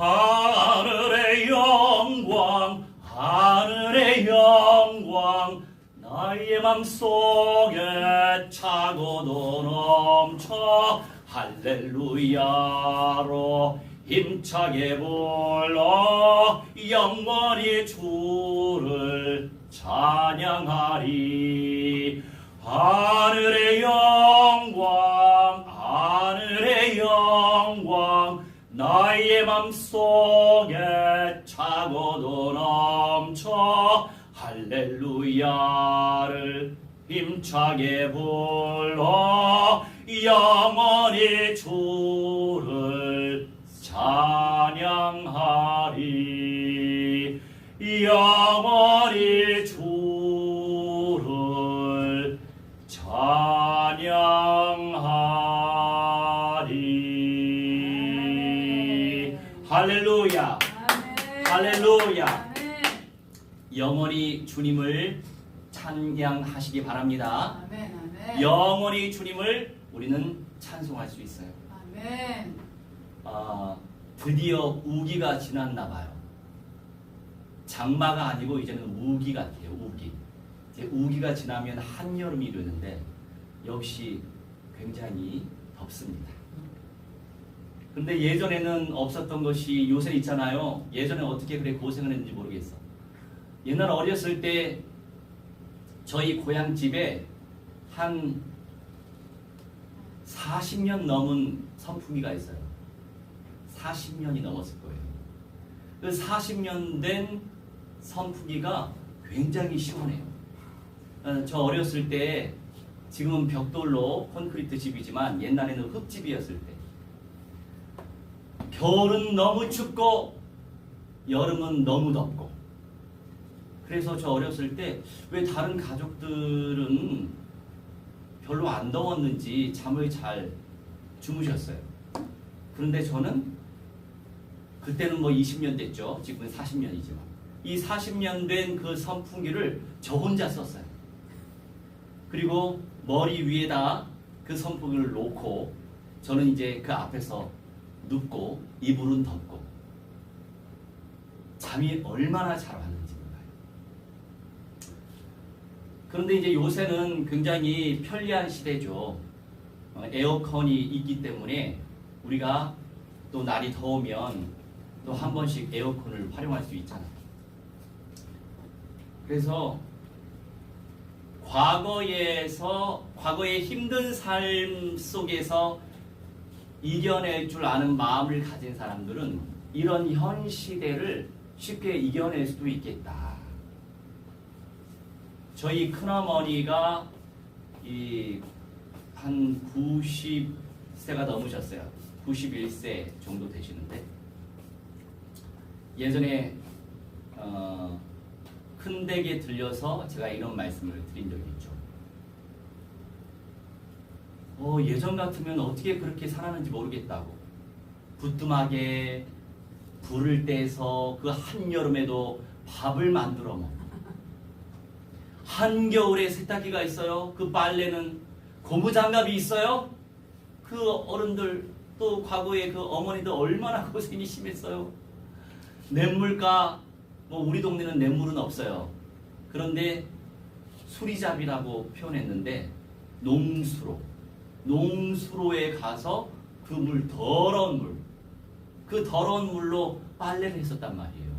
하늘의 영광 하늘의 영광 나의 맘속에 차고도 넘쳐 할렐루야로 힘차게 불러 영원히 주를 찬양하리. 하늘의 영광 하늘의 영광 나의 맘속에 차고도 넘쳐 할렐루야를 힘차게 불러 영원히 주를 찬양하리. 영원히 주를 찬양하리. 할렐루야. 할렐루야. 영원히 주님을 찬양하시기 바랍니다. 영원히 주님을 우리는 찬송할 수 있어요. 드디어 우기가 지났나 봐요. 장마가 아니고 이제는 우기 같아요. 우기. 이제 우기가 지나면 한여름이 되는데 역시 굉장히 덥습니다. 근데 예전에는 없었던 것이 요새 있잖아요. 예전에 어떻게 그래 고생을 했는지 모르겠어. 옛날 어렸을 때 저희 고향집에 한 40년 넘은 선풍기가 있어요. 40년이 넘었을 거예요. 그 40년 된 선풍기가 굉장히 시원해요. 저 어렸을 때 지금은 벽돌로 콘크리트 집이지만 옛날에는 흙집이었을 때 겨울은 너무 춥고 여름은 너무 덥고 그래서 저 어렸을 때 왜 다른 가족들은 별로 안 더웠는지 잠을 잘 주무셨어요. 그런데 저는 그때는 뭐 20년 됐죠. 지금은 40년이지만 이 40년 된 그 선풍기를 저 혼자 썼어요. 그리고 머리 위에다 그 선풍기를 놓고 저는 이제 그 앞에서 눕고 이불은 덮고 잠이 얼마나 잘 왔는지 몰라요. 그런데 이제 요새는 굉장히 편리한 시대죠. 에어컨이 있기 때문에 우리가 또 날이 더우면 또 한 번씩 에어컨을 활용할 수 있잖아요. 그래서 과거의 힘든 삶 속에서 이겨낼 줄 아는 마음을 가진 사람들은 이런 현 시대를 쉽게 이겨낼 수도 있겠다. 저희 큰어머니가 한 90세가 넘으셨어요. 91세 정도 되시는데 예전에 큰 댁에 들려서 제가 이런 말씀을 드린 적이 있죠. 예전 같으면 어떻게 그렇게 살았는지 모르겠다고. 부뚜막에 불을 떼서 그 한여름에도 밥을 만들어 먹고 한겨울에 세탁기가 있어요. 그 빨래는 고무장갑이 있어요. 그 어른들 또 과거에 그 어머니들 얼마나 고생이 심했어요. 냇물가 우리 동네는 냇물은 없어요. 그런데 수리잡이라고 표현했는데 농수로에 가서 그 물 그 더러운 물로 빨래를 했었단 말이에요.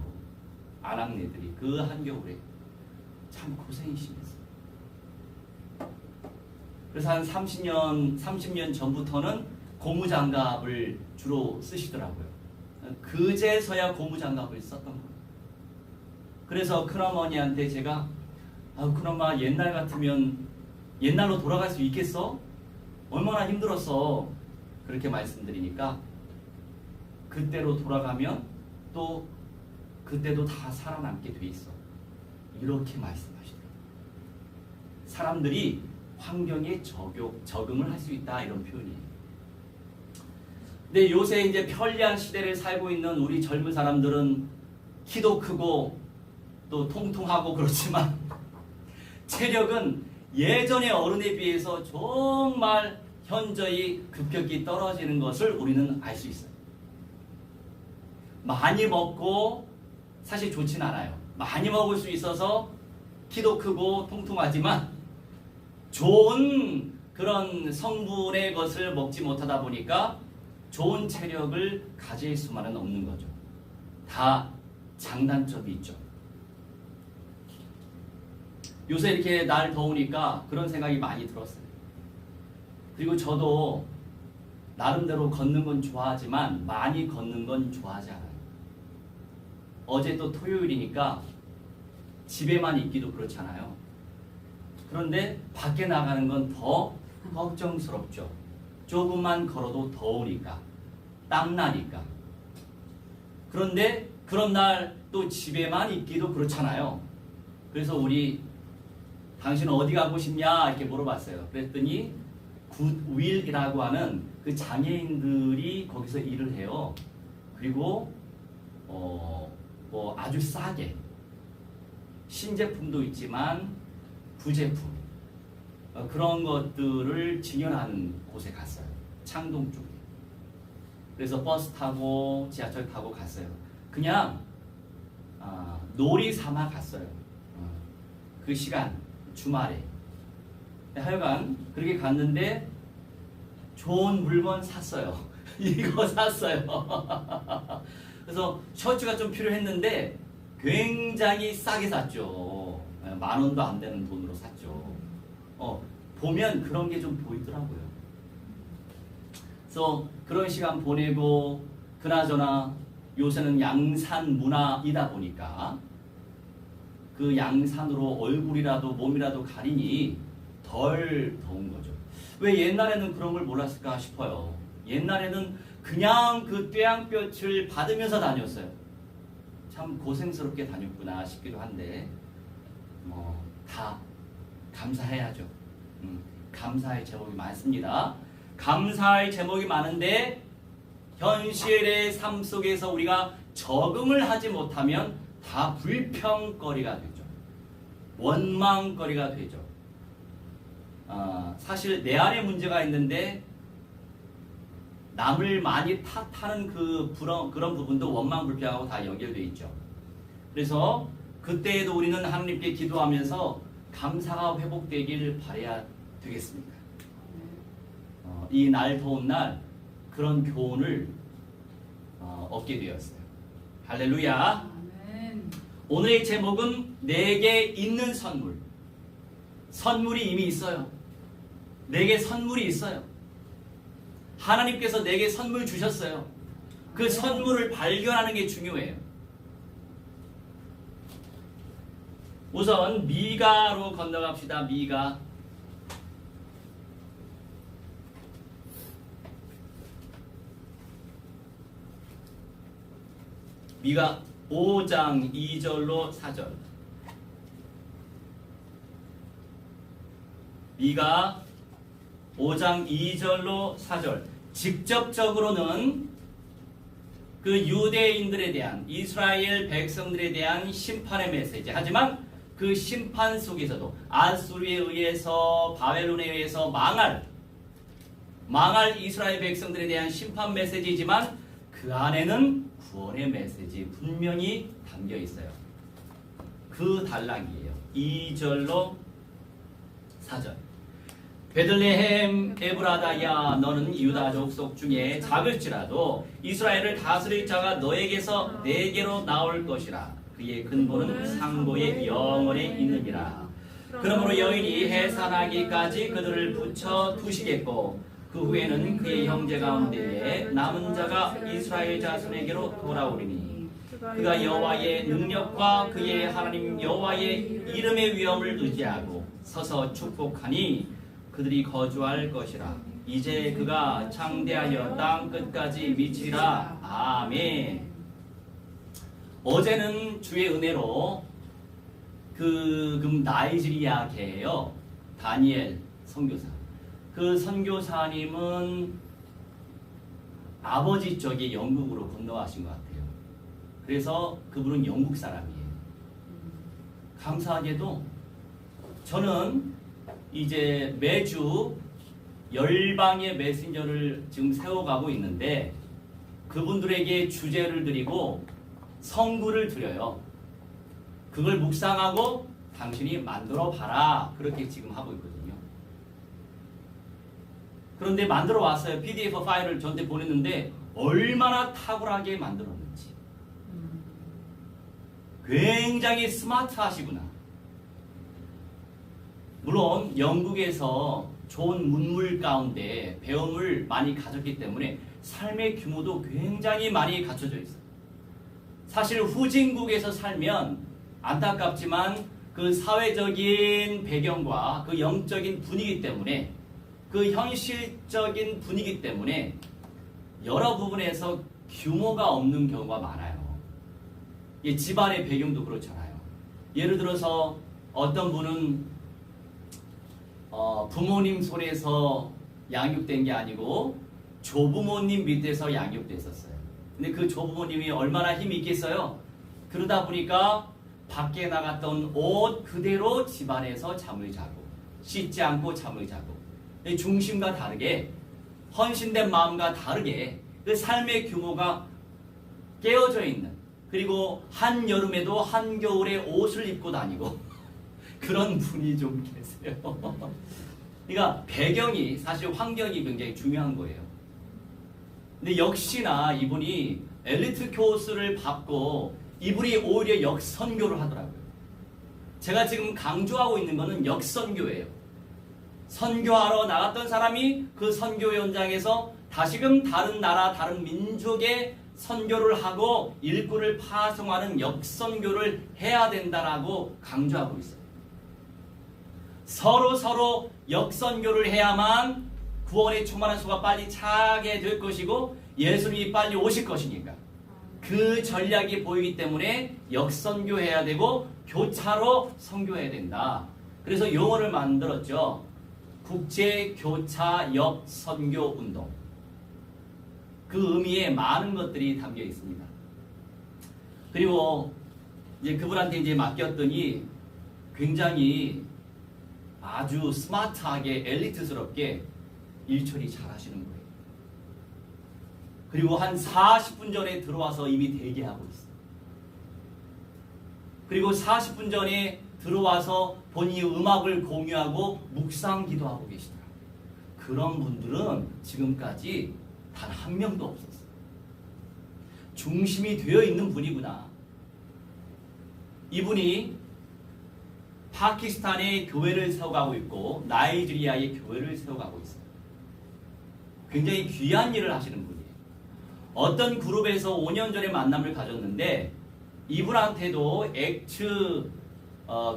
아낙네들이 그 한겨울에 참 고생이 심했어요. 그래서 한 30년 전부터는 고무장갑을 주로 쓰시더라고요. 그제서야 고무장갑을 썼던 거예요. 그래서 큰어머니한테 제가 큰엄마 옛날 같으면 옛날로 돌아갈 수 있겠어? 얼마나 힘들었어. 그렇게 말씀드리니까 그때로 돌아가면 또 그때도 다 살아남게 돼 있어. 이렇게 말씀하시더라고요. 사람들이 환경에 적응을 할 수 있다 이런 표현이에요. 근데 요새 이제 편리한 시대를 살고 있는 우리 젊은 사람들은 키도 크고 또 통통하고 그렇지만 체력은 예전의 어른에 비해서 정말 현저히 급격히 떨어지는 것을 우리는 알 수 있어요. 많이 먹고 사실 좋진 않아요. 많이 먹을 수 있어서 키도 크고 통통하지만 좋은 그런 성분의 것을 먹지 못하다 보니까 좋은 체력을 가질 수만은 없는 거죠. 다 장단점이 있죠. 요새 이렇게 날 더우니까 그런 생각이 많이 들었어요. 그리고 저도 나름대로 걷는 건 좋아하지만 많이 걷는 건 좋아하지 않아요. 어제 또 토요일이니까 집에만 있기도 그렇잖아요. 그런데 밖에 나가는 건 더 걱정스럽죠. 조금만 걸어도 더우니까, 땀나니까. 그런데 그런 날 또 집에만 있기도 그렇잖아요. 그래서 당신 어디 가고 싶냐 이렇게 물어봤어요. 그랬더니 굿윌이라고 하는 그 장애인들이 거기서 일을 해요. 그리고 뭐 아주 싸게 신제품도 있지만 부제품 그런 것들을 직영하는 곳에 갔어요. 창동 쪽에. 그래서 버스 타고 지하철 타고 갔어요. 그냥 놀이 삼아 갔어요. 그 시간 주말에. 하여간 그렇게 갔는데 좋은 물건 샀어요. 이거 샀어요. 그래서 셔츠가 좀 필요했는데 굉장히 싸게 샀죠. 10,000원도 안 되는 돈으로 샀죠. 보면 그런 게 좀 보이더라고요. 그래서 그런 시간 보내고 그나저나 요새는 양산 문화이다 보니까 그 양산으로 얼굴이라도 몸이라도 가리니 덜 더운 거죠. 왜 옛날에는 그런 걸 몰랐을까 싶어요. 옛날에는 그냥 그 뙤양볕을 받으면서 다녔어요. 참 고생스럽게 다녔구나 싶기도 한데 다 감사해야죠. 감사의 제목이 많습니다. 감사의 제목이 많은데 현실의 삶 속에서 우리가 적응을 하지 못하면 다 불평거리가 되죠. 원망거리가 되죠. 사실 내 안에 문제가 있는데 남을 많이 탓하는 그런 부분도 원망 불평하고 다 연결되어 있죠. 그래서 그때에도 우리는 하나님께 기도하면서 감사가 회복되길 바라야 되겠습니다. 이 날 더운 날 그런 교훈을 얻게 되었어요. 할렐루야. 아멘. 오늘의 제목은 내게 있는 선물. 선물이 이미 있어요. 내게 선물이 있어요. 하나님께서 내게 선물 주셨어요. 그 선물을 발견하는 게 중요해요. 우선 미가로 건너갑시다. 미가. 미가 5장 2절로 4절. 미가 5장 2절로 4절. 직접적으로는 그 유대인들에 대한 이스라엘 백성들에 대한 심판의 메시지. 하지만 그 심판 속에서도 아수르에 의해서 바벨론에 의해서 망할 이스라엘 백성들에 대한 심판 메시지이지만 그 안에는 구원의 메시지 분명히 담겨 있어요. 그 단락이에요. 2절로 4절. 베들레헴 에브라다야 너는 유다 족속 중에 작을지라도 이스라엘을 다스릴 자가 너에게서 내게로 나올 것이라. 그의 근본은 상고의 영원에 있느니라. 그러므로 여인이 해산하기까지 그들을 붙여 두시겠고 그 후에는 그의 형제 가운데에 남은 자가 이스라엘 자손에게로 돌아오리니 그가 여호와의 능력과 그의 하나님 여호와의 이름의 위엄을 의지하고 서서 축복하니 그들이 거주할 것이라. 이제 그가 창대하여 땅 끝까지 미치리라. 아멘. 어제는 주의 은혜로 나이지리아계예요. 다니엘 선교사. 그 선교사님은 아버지 쪽에 영국으로 건너가신 것 같아요. 그래서 그분은 영국 사람이에요. 감사하게도 저는 이제 매주 열방의 메신저를 지금 세워가고 있는데 그분들에게 주제를 드리고 성구를 드려요. 그걸 묵상하고 당신이 만들어 봐라. 그렇게 지금 하고 있거든요. 그런데 만들어 왔어요. PDF 파일을 저한테 보냈는데 얼마나 탁월하게 만들었는지. 굉장히 스마트하시구나. 물론 영국에서 좋은 문물 가운데 배움을 많이 가졌기 때문에 삶의 규모도 굉장히 많이 갖춰져 있어요. 사실 후진국에서 살면 안타깝지만 그 사회적인 배경과 그 영적인 분위기 때문에 그 현실적인 분위기 때문에 여러 부분에서 규모가 없는 경우가 많아요. 집안의 배경도 그렇잖아요. 예를 들어서 어떤 분은 부모님 손에서 양육된 게 아니고 조부모님 밑에서 양육됐었어요. 근데 그 조부모님이 얼마나 힘이 있겠어요? 그러다 보니까 밖에 나갔던 옷 그대로 집안에서 잠을 자고 씻지 않고 잠을 자고 중심과 다르게 헌신된 마음과 다르게 그 삶의 규모가 깨어져 있는, 그리고 한여름에도 한겨울에 옷을 입고 다니고 그런 분이 좀 계세요. 그러니까 배경이, 사실 환경이 굉장히 중요한 거예요. 근데 역시나 이분이 엘리트 교수를 받고 이분이 오히려 역선교를 하더라고요. 제가 지금 강조하고 있는 거는 역선교예요. 선교하러 나갔던 사람이 그 선교 현장에서 다시금 다른 나라, 다른 민족의 선교를 하고 일꾼을 파송하는 역선교를 해야 된다라고 강조하고 있어요. 서로 역선교를 해야만 구원의 충만한 수가 빨리 차게 될 것이고 예수님이 빨리 오실 것이니까 그 전략이 보이기 때문에 역선교해야 되고 교차로 선교해야 된다. 그래서 용어를 만들었죠. 국제교차 역선교 운동. 그 의미에 많은 것들이 담겨 있습니다. 그리고 이제 그분한테 이제 맡겼더니 굉장히 아주 스마트하게 엘리트스럽게 일처리 잘 하시는 거예요. 그리고 한 40분 전에 들어와서 이미 대기하고 있어요. 그리고 40분 전에 들어와서 본인이 음악을 공유하고 묵상 기도하고 계시더라고요. 그런 분들은 지금까지 단 한 명도 없었어요. 중심이 되어 있는 분이구나. 이분이 파키스탄에 교회를 세워가고 있고 나이지리아에 교회를 세워가고 있어요. 굉장히 귀한 일을 하시는 분이에요. 어떤 그룹에서 5년 전에 만남을 가졌는데 이분한테도 액츠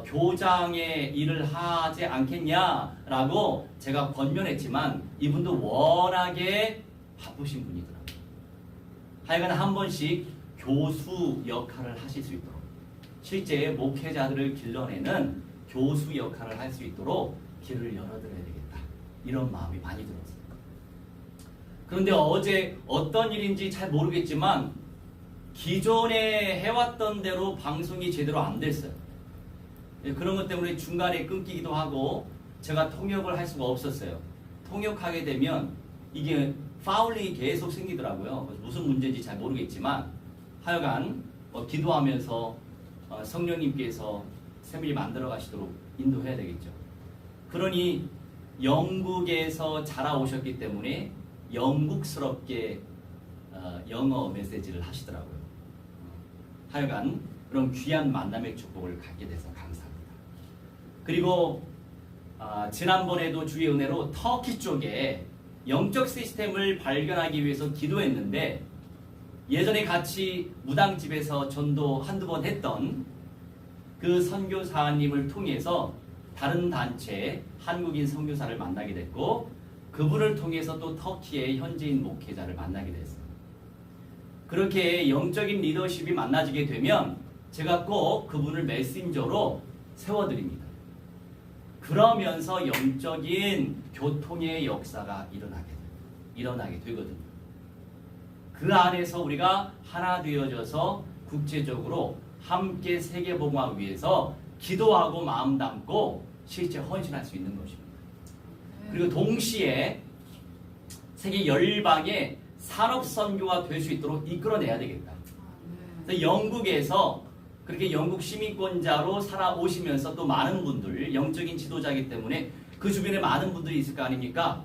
교장의 일을 하지 않겠냐라고 제가 권면했지만 이분도 워낙에 바쁘신 분이더라고요. 하여간 한 번씩 교수 역할을 하실 수 있도록, 실제 목회자들을 길러내는 교수 역할을 할 수 있도록 길을 열어드려야 되겠다. 이런 마음이 많이 들었어요. 그런데 어제 어떤 일인지 잘 모르겠지만 기존에 해왔던 대로 방송이 제대로 안 됐어요. 그런 것 때문에 중간에 끊기기도 하고 제가 통역을 할 수가 없었어요. 통역하게 되면 이게 파울링이 계속 생기더라고요. 무슨 문제인지 잘 모르겠지만 하여간 기도하면서 성령님께서 세밀히 만들어 가시도록 인도해야 되겠죠. 그러니 영국에서 자라오셨기 때문에 영국스럽게 영어 메시지를 하시더라고요. 하여간 그런 귀한 만남의 축복을 갖게 돼서 감사합니다. 그리고 지난번에도 주의 은혜로 터키 쪽에 영적 시스템을 발견하기 위해서 기도했는데 예전에 같이 무당집에서 전도 한두 번 했던 그 선교사님을 통해서 다른 단체 한국인 선교사를 만나게 됐고 그분을 통해서 또 터키의 현지인 목회자를 만나게 됐어요. 그렇게 영적인 리더십이 만나지게 되면 제가 꼭 그분을 메신저로 세워드립니다. 그러면서 영적인 교통의 역사가 일어나게 되거든요. 그 안에서 우리가 하나 되어져서 국제적으로 함께 세계복음화 위해서 기도하고 마음 담고 실제 헌신할 수 있는 것입니다. 그리고 동시에 세계 열방에 산업 선교가 될 수 있도록 이끌어내야 되겠다. 네. 그래서 영국에서 그렇게 영국 시민권자로 살아오시면서 또 많은 분들, 영적인 지도자이기 때문에 그 주변에 많은 분들이 있을 거 아닙니까?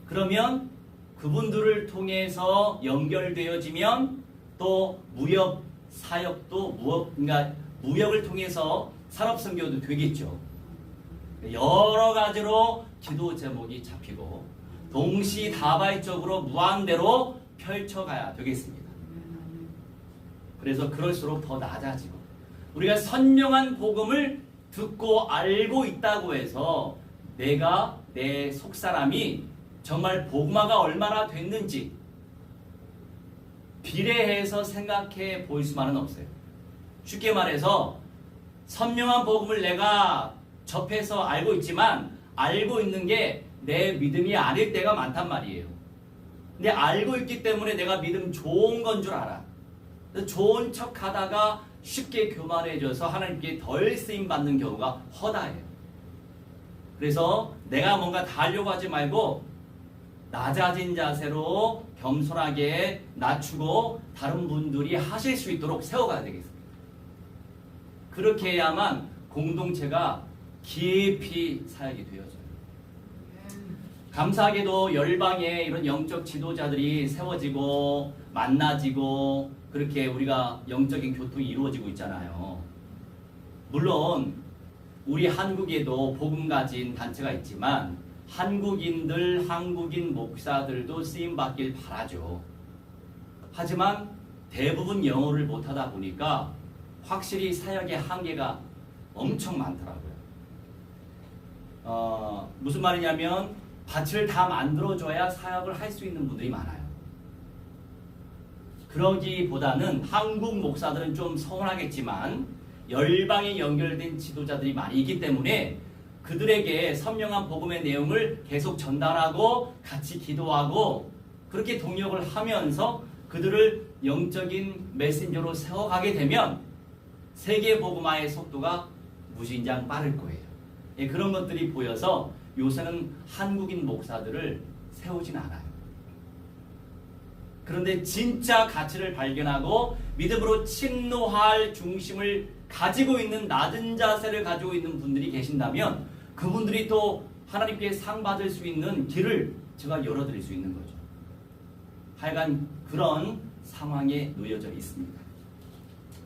그러면 그분들을 통해서 연결되어지면 또 무역 사역도 그러니까 무역을 통해서 산업 선교도 되겠죠. 여러 가지로 기도 제목이 잡히고 동시다발적으로 무한대로 펼쳐가야 되겠습니다. 그래서 그럴수록 더 낮아지고 우리가 선명한 복음을 듣고 알고 있다고 해서 내가 내 속사람이 정말 복음화가 얼마나 됐는지 비례해서 생각해 볼 수만은 없어요. 쉽게 말해서 선명한 복음을 내가 접해서 알고 있지만 알고 있는 게 내 믿음이 아닐 때가 많단 말이에요. 근데 알고 있기 때문에 내가 믿음 좋은 건 줄 알아. 좋은 척 하다가 쉽게 교만해져서 하나님께 덜 쓰임받는 경우가 허다해요. 그래서 내가 뭔가 다 하려고 하지 말고 낮아진 자세로 겸손하게 낮추고 다른 분들이 하실 수 있도록 세워가야 되겠습니다. 그렇게 해야만 공동체가 깊이 사역이 되어져요. 감사하게도 열방에 이런 영적 지도자들이 세워지고 만나지고 그렇게 우리가 영적인 교통이 이루어지고 있잖아요. 물론 우리 한국에도 복음 가진 단체가 있지만 한국인들, 한국인 목사들도 쓰임받길 바라죠. 하지만 대부분 영어를 못하다 보니까 확실히 사역의 한계가 엄청 많더라고요. 무슨 말이냐면 밭을 다 만들어줘야 사역을 할 수 있는 분들이 많아요. 그러기보다는 한국 목사들은 좀 서운하겠지만 열방에 연결된 지도자들이 많이 있기 때문에 그들에게 선명한 복음의 내용을 계속 전달하고 같이 기도하고 그렇게 동역을 하면서 그들을 영적인 메신저로 세워가게 되면 세계 복음화의 속도가 무진장 빠를 거예요. 예, 그런 것들이 보여서 요새는 한국인 목사들을 세우진 않아요. 그런데 진짜 가치를 발견하고 믿음으로 침노할 중심을 가지고 있는 낮은 자세를 가지고 있는 분들이 계신다면 그분들이 또 하나님께 상 받을 수 있는 길을 제가 열어드릴 수 있는 거죠. 하여간 그런 상황에 놓여져 있습니다.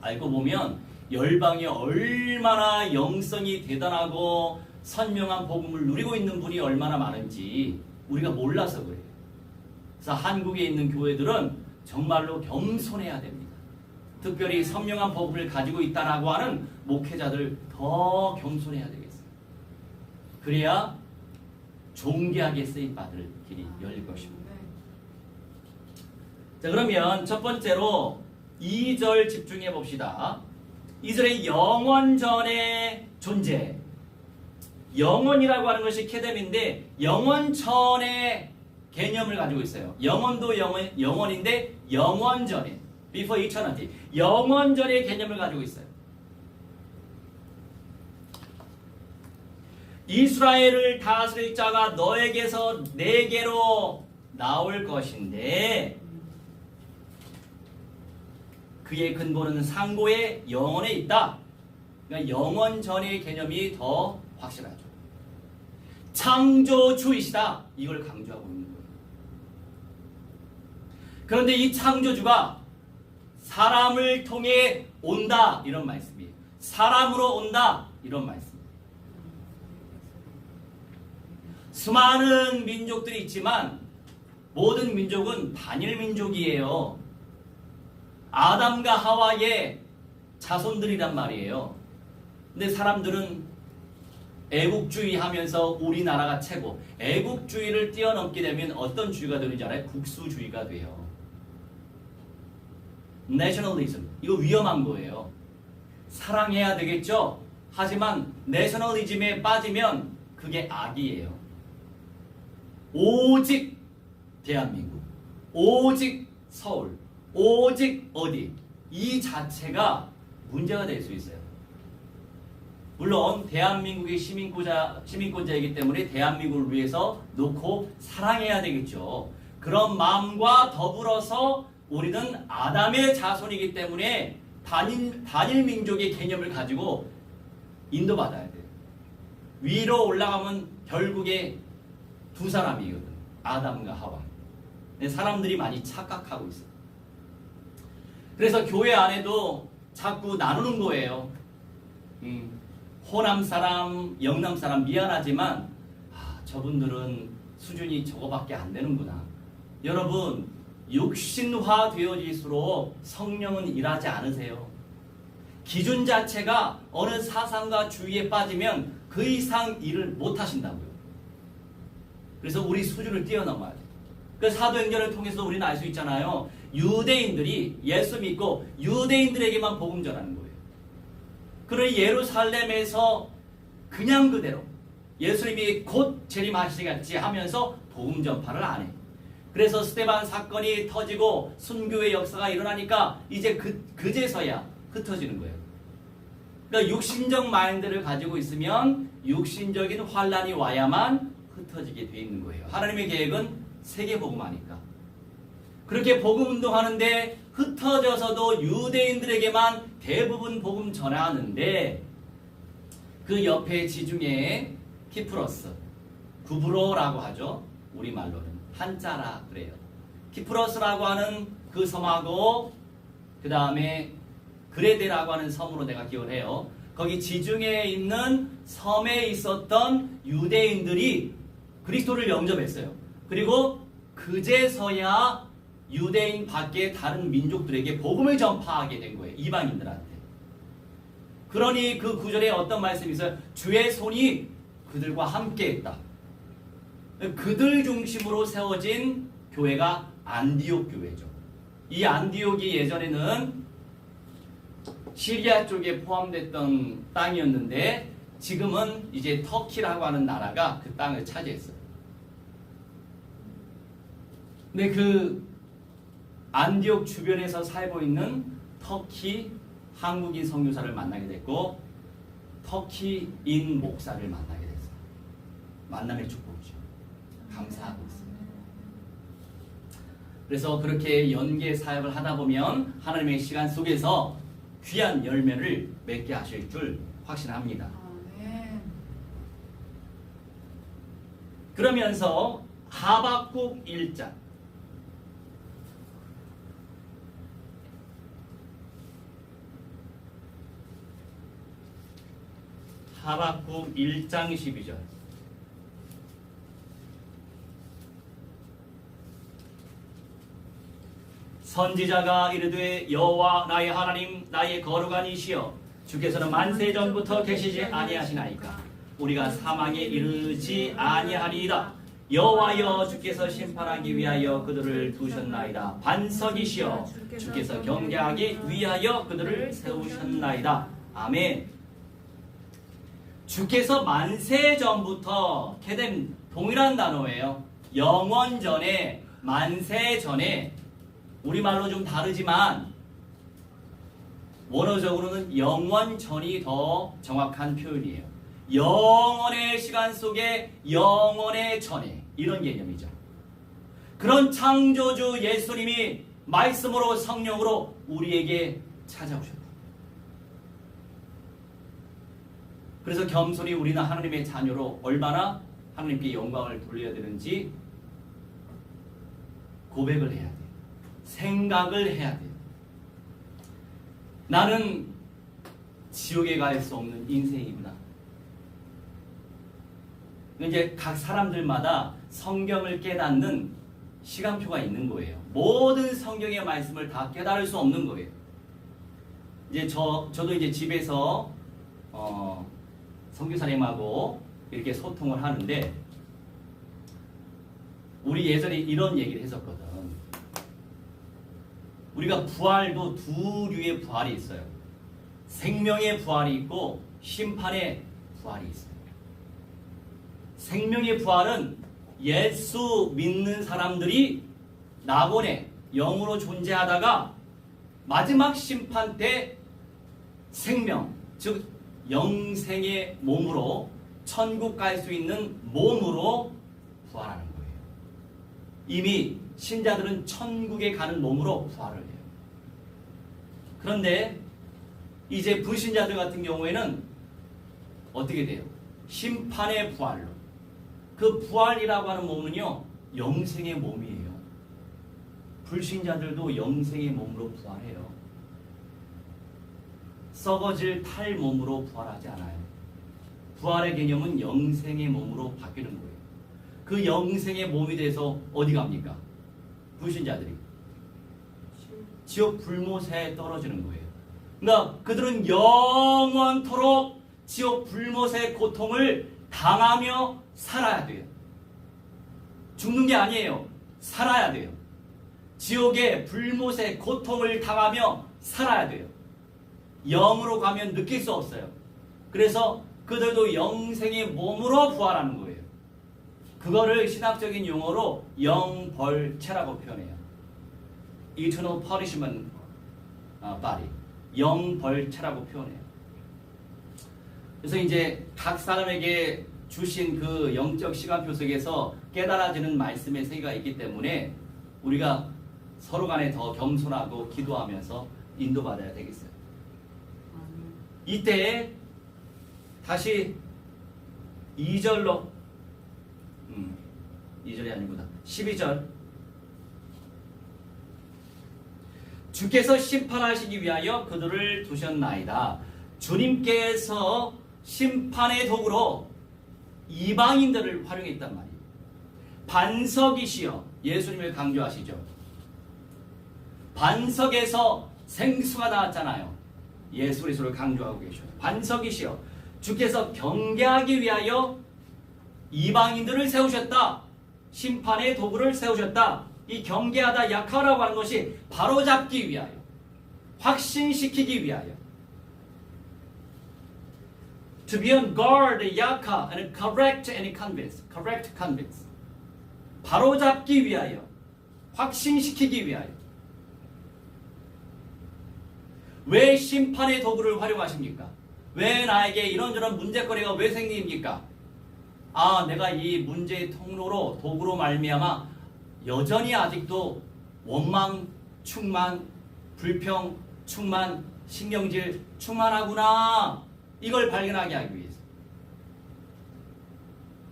알고 보면 열방이 얼마나 영성이 대단하고 선명한 복음을 누리고 있는 분이 얼마나 많은지 우리가 몰라서 그래요. 그래서 한국에 있는 교회들은 정말로 겸손해야 됩니다. 특별히 선명한 복음을 가지고 있다라고 하는 목회자들 더 겸손해야 되겠어요. 그래야 존귀하게 쓰임받을 길이 열릴 것입니다. 자, 그러면 첫 번째로 2절 집중해 봅시다. 2절의 영원전의 존재. 영원이라고 하는 것이 캐뎀인데 영원전의 개념을 가지고 있어요. 영원도 영원인데 영원전에 before eternity 영원전의 개념을 가지고 있어요. 이스라엘을 다스릴 자가 너에게서 내게로 나올 것인데 그의 근본은 상고의 영원에 있다. 그러니까 영원전의 개념이 더 확실하죠. 창조주이시다. 이걸 강조하고 있는 거예요. 그런데 이 창조주가 사람을 통해 온다. 이런 말씀이에요. 사람으로 온다. 이런 말씀이에요. 수많은 민족들이 있지만 모든 민족은 단일 민족이에요. 아담과 하와의 자손들이란 말이에요. 근데 사람들은 애국주의 하면서 우리나라가 최고. 애국주의를 뛰어넘게 되면 어떤 주의가 되는지 알아요? 국수주의가 돼요. 내셔널리즘. 이거 위험한 거예요. 사랑해야 되겠죠? 하지만 내셔널리즘에 빠지면 그게 악이에요. 오직 대한민국, 오직 서울, 오직 어디. 이 자체가 문제가 될 수 있어요. 물론 대한민국의 시민권자이기 때문에 대한민국을 위해서 놓고 사랑해야 되겠죠. 그런 마음과 더불어서 우리는 아담의 자손이기 때문에 단일 민족의 개념을 가지고 인도받아야 돼요. 위로 올라가면 결국에 두 사람이거든. 아담과 하와. 사람들이 많이 착각하고 있어요. 그래서 교회 안에도 자꾸 나누는 거예요. 호남 사람, 영남 사람 미안하지만 저분들은 수준이 저거밖에 안 되는구나. 여러분, 육신화 되어질수록 성령은 일하지 않으세요. 기준 자체가 어느 사상과 주의에 빠지면 그 이상 일을 못 하신다고요. 그래서 우리 수준을 뛰어넘어야 돼요. 그 사도행전을 통해서 우리는 알 수 있잖아요. 유대인들이 예수 믿고 유대인들에게만 복음 전하는 거예요. 그러니 예루살렘에서 그냥 그대로 예수님이 곧 재림하시겠지 하면서 복음 전파를 안 해. 그래서 스데반 사건이 터지고 순교의 역사가 일어나니까 이제 그제서야 흩어지는 거예요. 그러니까 육신적 마인드를 가지고 있으면 육신적인 환란이 와야만 흩어지게 돼 있는 거예요. 하나님의 계획은 세계 복음하니까. 그렇게 복음 운동하는데 흩어져서도 유대인들에게만 대부분 복음 전하는데 그 옆에 지중해 키프로스, 구브로라고 하죠. 우리말로는 한자라 그래요. 키프로스라고 하는 그 섬하고 그 다음에 그레데라고 하는 섬으로 내가 기억을 해요. 거기 지중해에 있는 섬에 있었던 유대인들이 그리스도를 영접했어요. 그리고 그제서야 유대인 밖에 다른 민족들에게 복음을 전파하게 된 거예요. 이방인들한테. 그러니 그 구절에 어떤 말씀이 있어요? 주의 손이 그들과 함께 했다. 그들 중심으로 세워진 교회가 안디옥 교회죠. 이 안디옥이 예전에는 시리아 쪽에 포함됐던 땅이었는데 지금은 이제 터키라고 하는 나라가 그 땅을 차지했어요. 근데 그 안디옥 주변에서 살고 있는 터키 한국인 선교사를 만나게 됐고 터키인 목사를 만나게 됐어요. 만남의 축복이죠. 감사하고 있습니다. 그래서 그렇게 연계 사역을 하다 보면 하나님의 시간 속에서 귀한 열매를 맺게 하실 줄 확신합니다. 그러면서 하박국 1장 하박국 1장 12절 선지자가 이르되 여호와 나의 하나님 나의 거룩한 이시여 주께서는 만세 전부터 계시지 아니하시나이까 우리가 사망에 이르지 아니하리이다. 여호와여 주께서 심판하기 위하여 그들을 두셨나이다. 반석이시여 주께서 경계하기 위하여 그들을 세우셨나이다. 아멘. 주께서 만세 전부터 케덴 동일한 단어예요. 영원 전에 만세 전에 우리말로 좀 다르지만 원어적으로는 영원 전이 더 정확한 표현이에요. 영원의 시간 속에 영원의 전에 이런 개념이죠. 그런 창조주 예수님이 말씀으로 성령으로 우리에게 찾아오셨다. 그래서 겸손히 우리는 하나님의 자녀로 얼마나 하나님께 영광을 돌려야 되는지 고백을 해야 돼요. 생각을 해야 돼요. 나는 지옥에 갈 수 없는 인생이구나. 이제 각 사람들마다 성경을 깨닫는 시간표가 있는 거예요. 모든 성경의 말씀을 다 깨달을 수 없는 거예요. 이제 저도 이제 집에서 선교사님하고 이렇게 소통을 하는데 우리 예전에 이런 얘기를 했었거든. 우리가 부활도 두 류의 부활이 있어요. 생명의 부활이 있고 심판의 부활이 있어요. 생명의 부활은 예수 믿는 사람들이 낙원에 영으로 존재하다가 마지막 심판 때 생명, 즉 영생의 몸으로 천국 갈 수 있는 몸으로 부활하는 거예요. 이미 신자들은 천국에 가는 몸으로 부활을 해요. 그런데 이제 불신자들 같은 경우에는 어떻게 돼요? 심판의 부활로. 그 부활이라고 하는 몸은요, 영생의 몸이에요. 불신자들도 영생의 몸으로 부활해요. 썩어질 탈 몸으로 부활하지 않아요. 부활의 개념은 영생의 몸으로 바뀌는 거예요. 그 영생의 몸이 돼서 어디 갑니까? 불신자들이 지옥 불못에 떨어지는 거예요. 그러니까 그들은 영원토록 지옥 불못의 고통을 당하며 살아야 돼요. 죽는 게 아니에요. 살아야 돼요. 지옥의 불못의 고통을 당하며 살아야 돼요. 영으로 가면 느낄 수 없어요. 그래서 그들도 영생의 몸으로 부활하는 거예요. 그거를 신학적인 용어로 영벌체라고 표현해요. Eternal Punishment Body. 영벌체라고 표현해요. 그래서 이제 각 사람에게 주신 그 영적 시간표 속에서 깨달아지는 말씀의 세계가 있기 때문에 우리가 서로 간에 더 겸손하고 기도하면서 인도받아야 되겠어요. 이때 다시 2절로 2절이 아니구나. 12절. 주께서 심판하시기 위하여 그들을 두셨나이다. 주님께서 심판의 도구로 이방인들을 활용했단 말이에요. 반석이시여. 예수님을 강조하시죠. 반석에서 생수가 나왔잖아요. 예수 그리스도를 강조하고 계셔요. 반석이시여. 주께서 경계하기 위하여 이방인들을 세우셨다. 심판의 도구를 세우셨다. 이 경계하다 약하라고 하는 것이 바로잡기 위하여, 확신시키기 위하여. To be on guard, 약하, and correct and convince. Correct, convince. 바로잡기 위하여, 확신시키기 위하여. 왜 심판의 도구를 활용하십니까? 왜 나에게 이런저런 문제거리가 왜 생깁니까? 아, 내가 이 문제의 통로로 도구로 말미암아 여전히 아직도 원망, 충만, 불평, 충만, 신경질, 충만하구나. 이걸 발견하게 하기 위해서.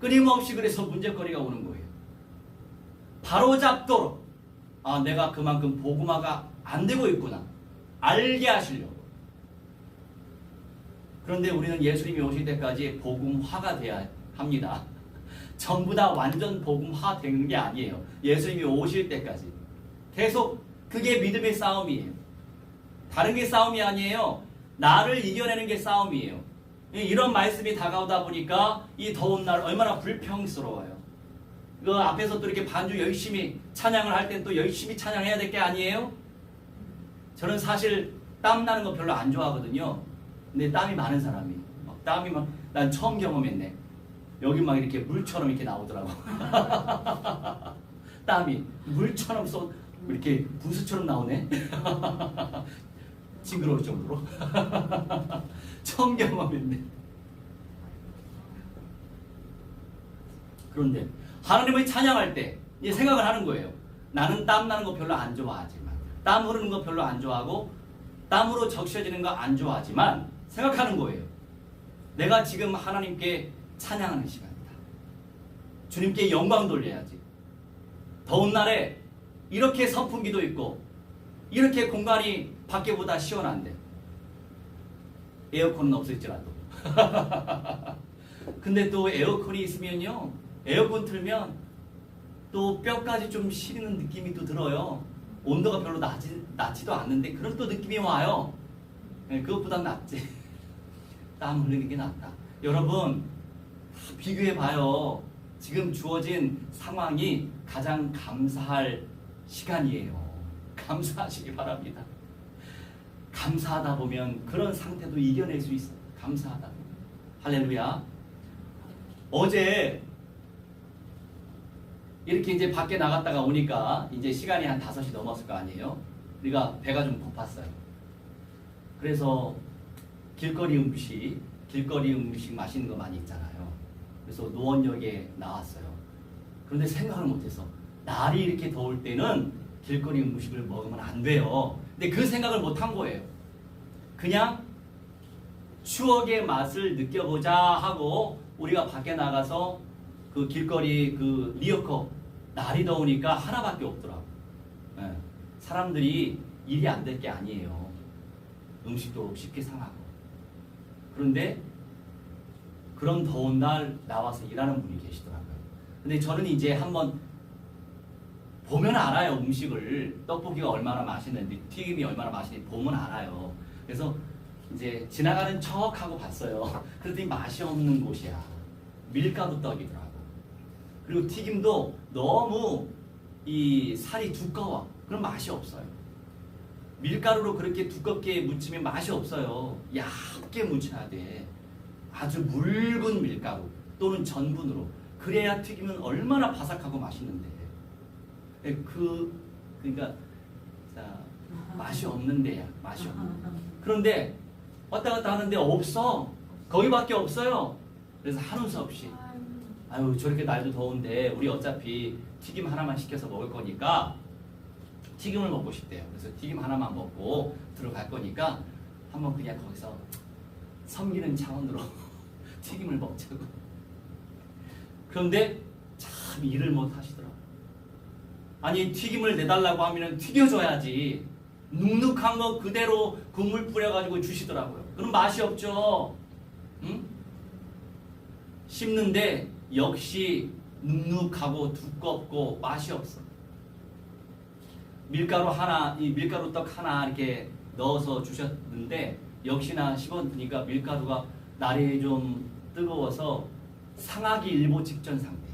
끊임없이 그래서 문제거리가 오는 거예요. 바로잡도록. 아, 내가 그만큼 복음화가 안 되고 있구나. 알게 하시려고. 그런데 우리는 예수님이 오실 때까지 복음화가 돼야 합니다. 전부 다 완전 복음화 되는 게 아니에요. 예수님이 오실 때까지. 계속 그게 믿음의 싸움이에요. 다른 게 싸움이 아니에요. 나를 이겨내는 게 싸움이에요. 이런 말씀이 다가오다 보니까 이 더운 날 얼마나 불평스러워요. 그 앞에서 또 이렇게 반주 열심히 찬양을 할 땐 또 열심히 찬양해야 될 게 아니에요? 저는 사실 땀 나는 거 별로 안 좋아하거든요. 근데 땀이 많은 사람이 땀이 막 난 처음 경험했네. 여기 막 이렇게 물처럼 이렇게 나오더라고. 땀이 물처럼 쏟 이렇게 부스처럼 나오네. 징그러울 정도로. 처음 경험했네. 그런데 하나님을 찬양할 때 이제 생각을 하는 거예요. 나는 땀 나는 거 별로 안 좋아하지만, 땀 흐르는 거 별로 안 좋아하고, 땀으로 적셔지는 거 안 좋아하지만 생각하는 거예요. 내가 지금 하나님께 찬양하는 시간이다. 주님께 영광 돌려야지. 더운 날에 이렇게 선풍기도 있고 이렇게 공간이 밖에보다 시원한데 에어컨은 없을지라도 근데 또 에어컨이 있으면요, 에어컨 틀면 또 뼈까지 좀 시리는 느낌이 또 들어요. 온도가 별로 낮지도 않는데 그런 또 느낌이 와요. 그것보단 낫지. 땀 흘리는 게 낫다. 여러분 비교해봐요. 지금 주어진 상황이 가장 감사할 시간이에요. 감사하시기 바랍니다. 감사하다 보면 그런 상태도 이겨낼 수 있어요. 감사하다 보면. 할렐루야. 어제 이렇게 이제 밖에 나갔다가 오니까 이제 시간이 한 5시 넘었을 거 아니에요. 우리가 배가 좀 고팠어요. 그래서 길거리 음식 맛있는 거 많이 있잖아요. 그래서 노원역에 나왔어요. 그런데 생각을 못해서 날이 이렇게 더울 때는 길거리 음식을 먹으면 안 돼요. 근데 그 생각을 못 한 거예요. 그냥 추억의 맛을 느껴보자 하고 우리가 밖에 나가서 그 길거리 그 리어커 날이 더우니까 하나밖에 없더라고. 예. 사람들이 일이 안 될 게 아니에요. 음식도 쉽게 상하고. 그런데 그런 더운 날 나와서 일하는 분이 계시더라고요. 근데 저는 이제 한번 보면 알아요. 음식을. 떡볶이가 얼마나 맛있는지, 튀김이 얼마나 맛있는지 보면 알아요. 그래서 이제 지나가는 척하고 봤어요. 그랬더니 맛이 없는 곳이야. 밀가루 떡이더라고. 그리고 튀김도 너무 이 살이 두꺼워. 그럼 맛이 없어요. 밀가루로 그렇게 두껍게 무치면 맛이 없어요. 얇게 무쳐야 돼. 아주 묽은 밀가루 또는 전분으로. 그래야 튀기면 얼마나 바삭하고 맛있는데. 그러니까 자, 맛이 없는데야. 맛이 없는. 그런데 왔다 갔다 하는데 없어. 거기밖에 없어요. 그래서 한우 수 없이 아유 저렇게 날도 더운데 우리 어차피 튀김 하나만 시켜서 먹을 거니까 튀김을 먹고 싶대요. 그래서 튀김 하나만 먹고 들어갈 거니까 한번 그냥 거기서 섬기는 차원으로 튀김을 먹자고. 그런데 참 일을 못 하시더라고요. 아니 튀김을 내달라고 하면 튀겨줘야지. 눅눅한 거 그대로 국물 뿌려가지고 주시더라고요. 그럼 맛이 없죠. 응? 씹는데 역시 눅눅하고 두껍고 맛이 없어. 밀가루 하나, 이 밀가루 떡 하나 이렇게 넣어서 주셨는데 역시나 씹어드니까 밀가루가 날이 좀 뜨거워서 상하기 일보 직전 상태.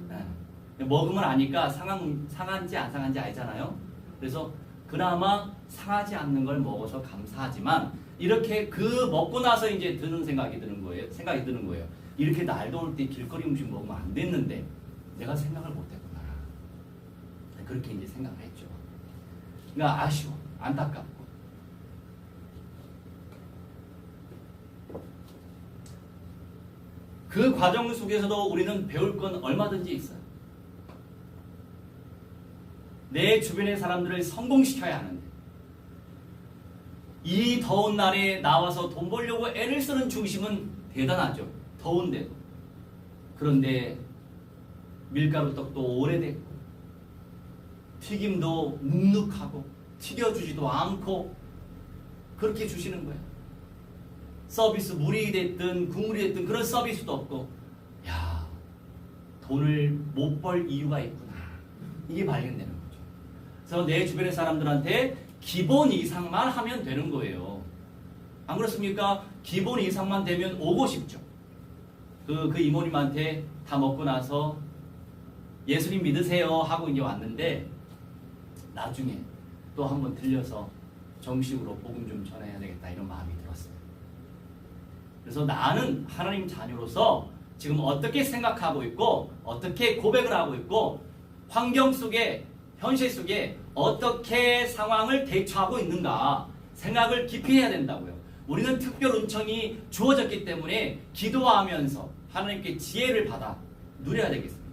네. 먹으면 아니까 상한지 안 상한지 알잖아요. 그래서 그나마 상하지 않는 걸 먹어서 감사하지만 이렇게 그 먹고 나서 이제 드는 생각이 드는 거예요. 이렇게 날 더울 때 길거리 음식 먹으면 안 됐는데 내가 생각을 못했구나. 그렇게 이제 생각을 했죠. 그러니까 아쉬워, 안타깝고. 그 과정 속에서도 우리는 배울 건 얼마든지 있어요. 내 주변의 사람들을 성공시켜야 하는데 이 더운 날에 나와서 돈 벌려고 애를 쓰는 중심은 대단하죠. 더운데도. 그런데 밀가루 떡도 오래됐고 튀김도 눅눅하고 튀겨주지도 않고 그렇게 주시는 거예요. 서비스 물이 됐든 국물이 됐든 그런 서비스도 없고 야 돈을 못 벌 이유가 있구나. 이게 발견되는 거죠. 그래서 내 주변의 사람들한테 기본 이상만 하면 되는 거예요. 안 그렇습니까? 기본 이상만 되면 오고 싶죠. 그 이모님한테 다 먹고 나서 예수님 믿으세요 하고 이제 왔는데 나중에 또 한번 들려서 정식으로 복음 좀 전해야 되겠다 이런 마음이 들었어요. 그래서 나는 하나님 자녀로서 지금 어떻게 생각하고 있고 어떻게 고백을 하고 있고 환경 속에 현실 속에 어떻게 상황을 대처하고 있는가 생각을 깊이 해야 된다고요. 우리는 특별 은총이 주어졌기 때문에 기도하면서 하나님께 지혜를 받아 누려야 되겠습니다.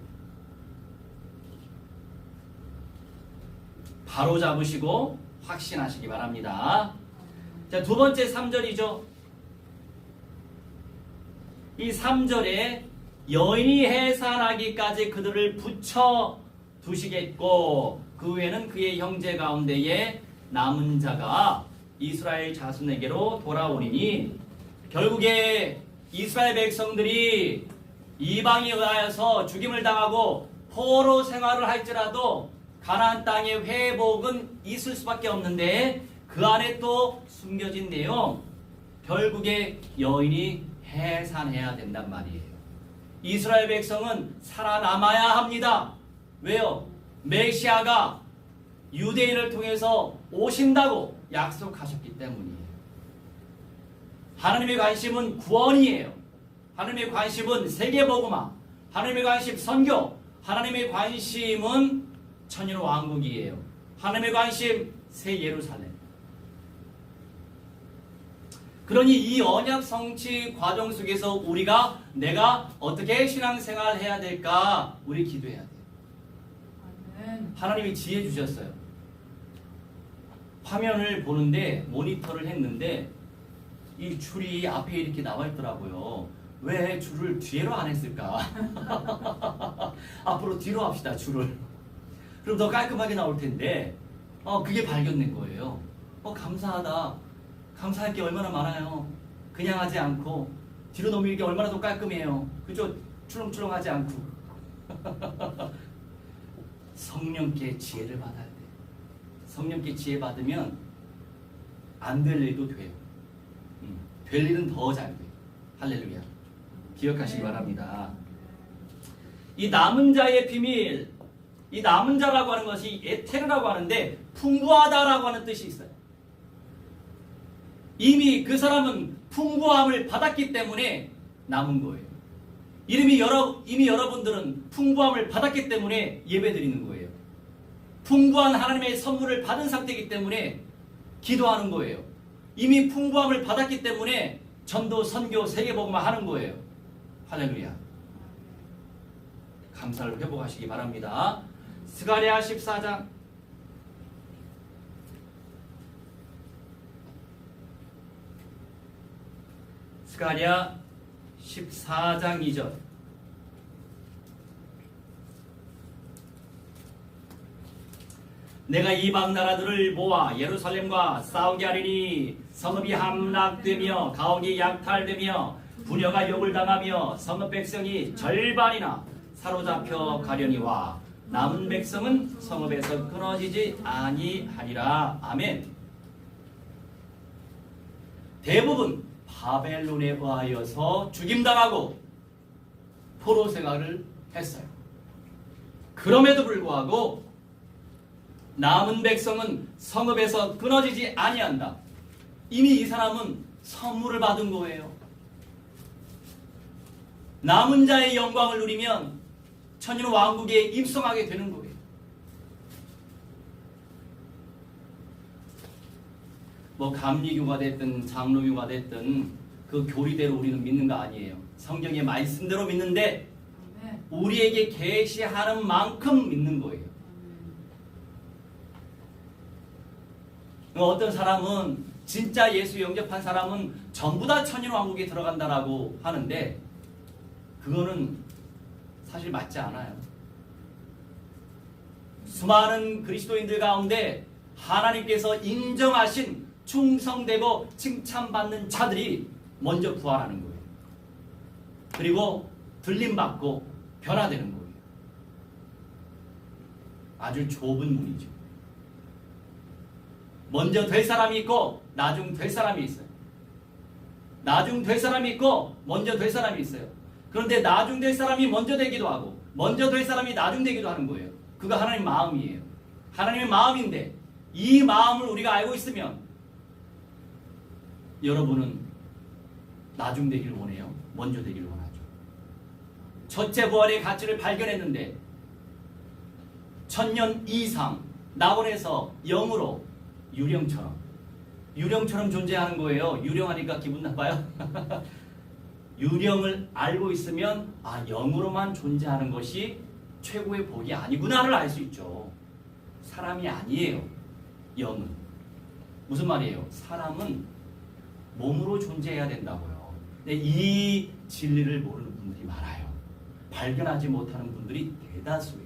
바로 잡으시고 확신하시기 바랍니다. 자, 두 번째 3절이죠. 이 3절에 여인이 해산하기까지 그들을 붙여 두시겠고 그 후에는 그의 형제 가운데에 남은 자가 이스라엘 자손에게로 돌아오리니 결국에 이스라엘 백성들이 이방에 의하여서 죽임을 당하고 포로 생활을 할지라도 가나안 땅의 회복은 있을 수밖에 없는데 그 안에 또 숨겨진 내용 결국에 여인이 해산해야 된단 말이에요. 이스라엘 백성은 살아남아야 합니다. 왜요? 메시아가 유대인을 통해서 오신다고 약속하셨기 때문이에요. 하나님의 관심은 구원이에요. 하나님의 관심은 세계복음화, 하나님의 관심 선교, 하나님의 관심은 천년 왕국이에요. 하나님의 관심 새 예루살렘. 그러니 이 언약 성취 과정 속에서 내가 어떻게 신앙생활을 해야 될까? 우리 기도해야 돼요. 하나님이 지혜 주셨어요. 화면을 보는데 모니터를 했는데 이 줄이 앞에 이렇게 나와 있더라고요. 왜 줄을 뒤로 안 했을까? 앞으로 뒤로 합시다, 줄을. 그럼 더 깔끔하게 나올 텐데 그게 발견된 거예요. 감사하다. 감사할 게 얼마나 많아요. 그냥 하지 않고 뒤로 넘기는 게 얼마나 더 깔끔해요. 그죠? 출렁출렁하지 않고. 성령께 지혜를 받아야 돼. 성령께 지혜 받으면 안 될 일도 돼요. 될 일은 더 잘 돼. 할렐루야. 기억하시기 바랍니다. 이 남은 자의 비밀, 이 남은 자라고 하는 것이 에테르라고 하는데 풍부하다라고 하는 뜻이 있어요. 이미 그 사람은 풍부함을 받았기 때문에 남은 거예요. 이미 여러분들은 풍부함을 받았기 때문에 예배드리는 거예요. 풍부한 하나님의 선물을 받은 상태이기 때문에 기도하는 거예요. 이미 풍부함을 받았기 때문에 전도, 선교, 세계복음화 하는 거예요. 할렐루야. 감사를 회복하시기 바랍니다. 스가랴 14장 스가랴 14장 2절. 내가 이방 나라들을 모아 예루살렘과 싸우게 하리니 성읍이 함락되며 가옥이 약탈되며 부녀가 욕을 당하며 성읍 백성이 절반이나 사로잡혀 가려니와 남은 백성은 성읍에서 끊어지지 아니하리라. 아멘. 대부분 바벨론에 의하여서 죽임당하고 포로 생활을 했어요. 그럼에도 불구하고 남은 백성은 성읍에서 끊어지지 아니한다. 이미 이 사람은 선물을 받은 거예요. 남은 자의 영광을 누리면 천년 왕국에 입성하게 되는 거예요. 감리교가 됐든 장로교가 됐든 그 교리대로 우리는 믿는 거 아니에요. 성경의 말씀대로 믿는데 우리에게 계시하는 만큼 믿는 거예요. 어떤 사람은 진짜 예수 영접한 사람은 전부 다 천년 왕국에 들어간다라고 하는데 그거는 사실 맞지 않아요. 수많은 그리스도인들 가운데 하나님께서 인정하신 충성되고 칭찬받는 자들이 먼저 부활하는 거예요. 그리고 들림받고 변화되는 거예요. 아주 좁은 문이죠. 먼저 될 사람이 있고 나중 될 사람이 있어요. 나중 될 사람이 있고 먼저 될 사람이 있어요. 그런데 나중 될 사람이 먼저 되기도 하고 먼저 될 사람이 나중 되기도 하는 거예요. 그거 하나님 마음이에요. 하나님의 마음인데 이 마음을 우리가 알고 있으면 여러분은 나중 되기를 원해요? 먼저 되기를 원하죠? 첫째 부활의 가치를 발견했는데 1000년 이상 낙원에서 영으로 유령처럼 존재하는 거예요. 유령하니까 기분 나빠요? 유령을 알고 있으면 영으로만 존재하는 것이 최고의 복이 아니구나를 알 수 있죠. 사람이 아니에요. 영은. 무슨 말이에요? 사람은 몸으로 존재해야 된다고요. 근데 이 진리를 모르는 분들이 많아요. 발견하지 못하는 분들이 대다수예요.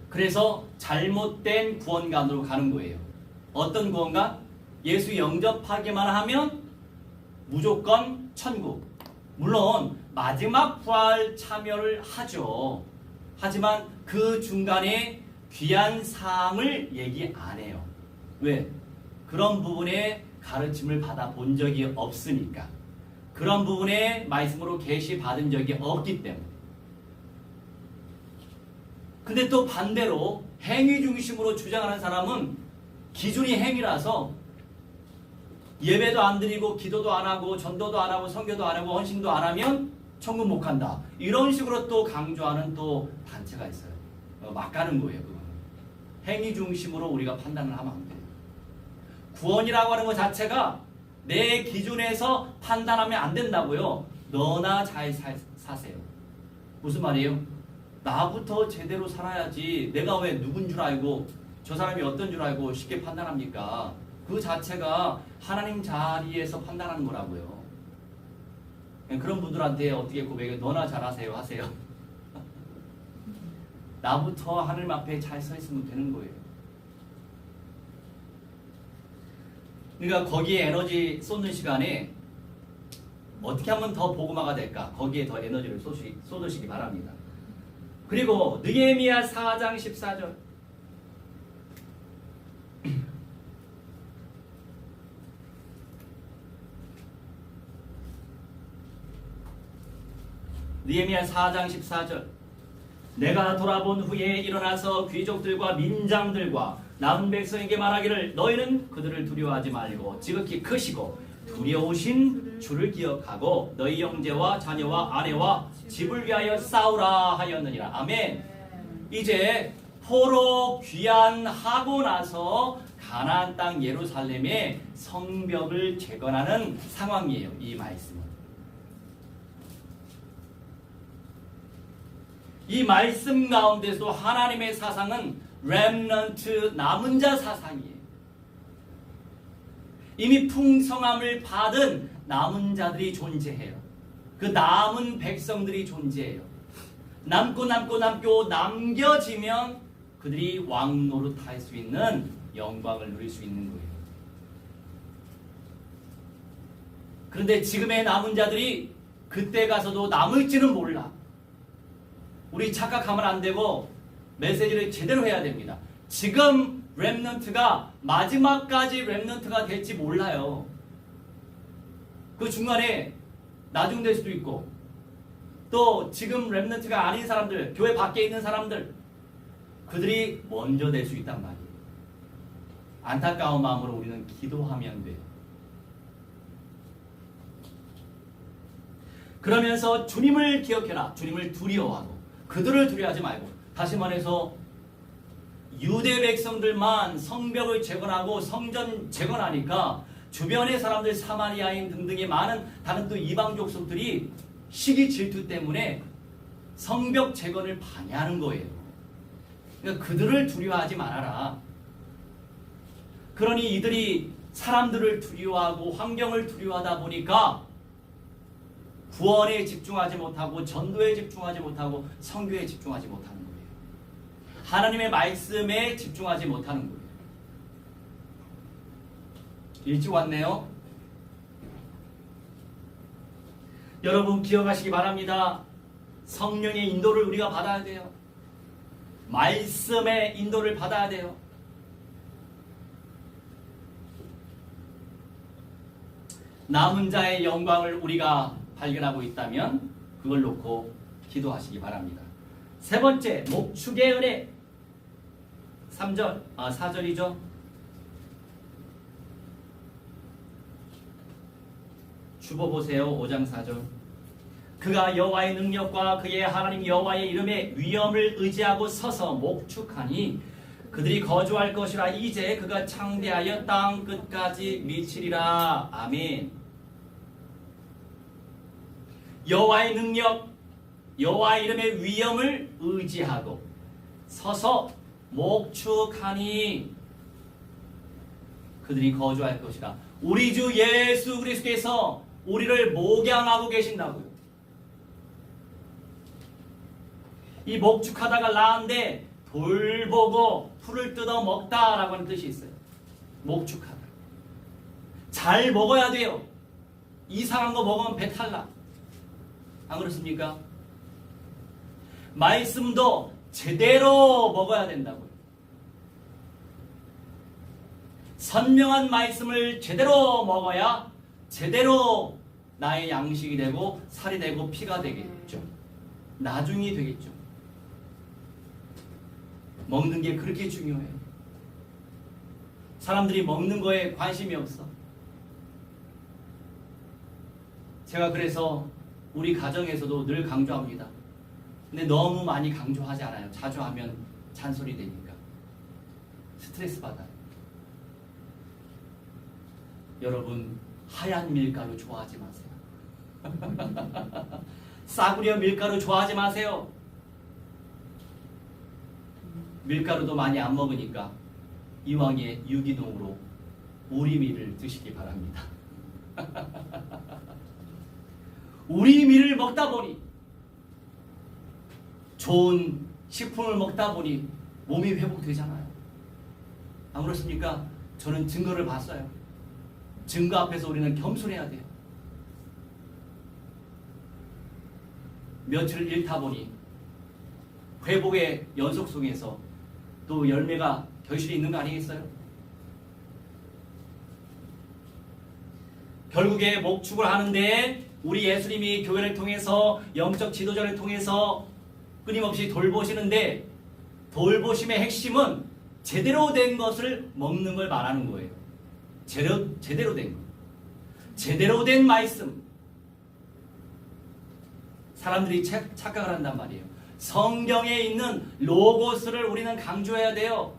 그래서 잘못된 구원관으로 가는 거예요. 어떤 구원관? 예수 영접하기만 하면 무조건 천국. 물론 마지막 부활 참여를 하죠. 하지만 그 중간에 귀한 사항을 얘기 안 해요. 왜? 그런 부분에 가르침을 받아본 적이 없으니까. 그런 부분에 말씀으로 계시 받은 적이 없기 때문에. 근데 또 반대로 행위 중심으로 주장하는 사람은 기준이 행위라서 예배도 안 드리고 기도도 안 하고 전도도 안 하고 선교도 안 하고 헌신도 안 하면 천국 못 간다. 이런 식으로 또 강조하는 또 단체가 있어요. 막 가는 거예요. 그거는. 행위 중심으로 우리가 판단을 하면 안 돼요. 구원이라고 하는 것 자체가 내 기준에서 판단하면 안 된다고요. 너나 잘 사세요. 무슨 말이에요? 나부터 제대로 살아야지 내가 왜 누군 줄 알고 저 사람이 어떤 줄 알고 쉽게 판단합니까? 그 자체가 하나님 자리에서 판단하는 거라고요. 그런 분들한테 어떻게 고백해? 너나 잘하세요 하세요. 나부터 하나님 앞에 잘 서 있으면 되는 거예요. 그러니까 거기에 에너지 쏟는 시간에 어떻게 하면 더 복음화가 될까? 거기에 더 에너지를 쏟으시기 바랍니다. 그리고 느헤미야 4장 14절 느헤미야 4장 14절 내가 돌아본 후에 일어나서 귀족들과 민장들과 남은 백성에게 말하기를 너희는 그들을 두려워하지 말고 지극히 크시고 두려우신 주를 기억하고 너희 형제와 자녀와 아내와 집을 위하여 싸우라 하였느니라. 아멘. 이제 포로 귀환하고 나서 가나안 땅 예루살렘의 성벽을 재건하는 상황이에요. 이 말씀은. 이 말씀 가운데서 하나님의 사상은 렘넌트 남은 자 사상이에요. 이미 풍성함을 받은 남은 자들이 존재해요. 그 남은 백성들이 존재해요. 남고 남겨지면 그들이 왕 노릇할 수 있는 영광을 누릴 수 있는 거예요. 그런데 지금의 남은 자들이 그때 가서도 남을지는 몰라. 우리 착각하면 안 되고 메시지를 제대로 해야 됩니다. 지금 렘넌트가 마지막까지 렘넌트가 될지 몰라요. 그 중간에 나중될 수도 있고 또 지금 렘넌트가 아닌 사람들, 교회 밖에 있는 사람들 그들이 먼저 될 수 있단 말이에요. 안타까운 마음으로 우리는 기도하면 돼요. 그러면서 주님을 기억해라. 주님을 두려워하고 그들을 두려워하지 말고 다시 말해서 유대 백성들만 성벽을 재건하고 성전 재건하니까 주변의 사람들 사마리아인 등등의 많은 다른 또 이방 족속들이 시기 질투 때문에 성벽 재건을 방해하는 거예요. 그러니까 그들을 두려워하지 말아라. 그러니 이들이 사람들을 두려워하고 환경을 두려워하다 보니까 구원에 집중하지 못하고 전도에 집중하지 못하고 선교에 집중하지 못하는 거예요. 하나님의 말씀에 집중하지 못하는 거예요. 일찍 왔네요. 여러분 기억하시기 바랍니다. 성령의 인도를 우리가 받아야 돼요. 말씀의 인도를 받아야 돼요. 남은 자의 영광을 우리가 발견하고 있다면 그걸 놓고 기도하시기 바랍니다. 세 번째, 목축의 은혜. 4절이죠. 주보보세요. 5장 4절. 그가 여호와의 능력과 그의 하나님 여호와의 이름의 위엄을 의지하고 서서 목축하니 그들이 거주할 것이라. 이제 그가 창대하여 땅 끝까지 미치리라. 아멘. 여호와의 능력, 여호와의 이름의 위엄을 의지하고 서서 목축하니 그들이 거주할 것이라. 우리 주 예수 그리스도께서 우리를 목양하고 계신다고요. 이 목축하다가 나은데 돌 보고 풀을 뜯어 먹다라고 하는 뜻이 있어요. 목축하다. 잘 먹어야 돼요. 이상한 거 먹으면 배탈 나. 안 그렇습니까? 말씀도 제대로 먹어야 된다고요. 선명한 말씀을 제대로 먹어야 제대로 나의 양식이 되고 살이 되고 피가 되겠죠. 나중이 되겠죠. 먹는 게 그렇게 중요해요. 사람들이 먹는 거에 관심이 없어. 제가 그래서 우리 가정에서도 늘 강조합니다. 근데 너무 많이 강조하지 않아요. 자주 하면 잔소리 되니까. 스트레스 받아요. 여러분, 하얀 밀가루 좋아하지 마세요. 싸구려 밀가루 좋아하지 마세요. 밀가루도 많이 안 먹으니까 이왕에 유기농으로 우리밀을 드시기 바랍니다. 우리밀을 먹다 보니, 좋은 식품을 먹다 보니 몸이 회복되잖아요. 안 그렇습니까? 저는 증거를 봤어요. 증거 앞에서 우리는 겸손해야 돼요. 며칠 잃다 보니 회복의 연속 속에서 또 열매가 결실이 있는 거 아니겠어요? 결국에 목축을 하는데 우리 예수님이 교회를 통해서 영적 지도자를 통해서 끊임없이 돌보시는데, 돌보심의 핵심은 제대로 된 것을 먹는 걸 말하는 거예요. 제대로 된 것. 제대로 된 말씀. 사람들이 착각을 한단 말이에요. 성경에 있는 로고스를 우리는 강조해야 돼요.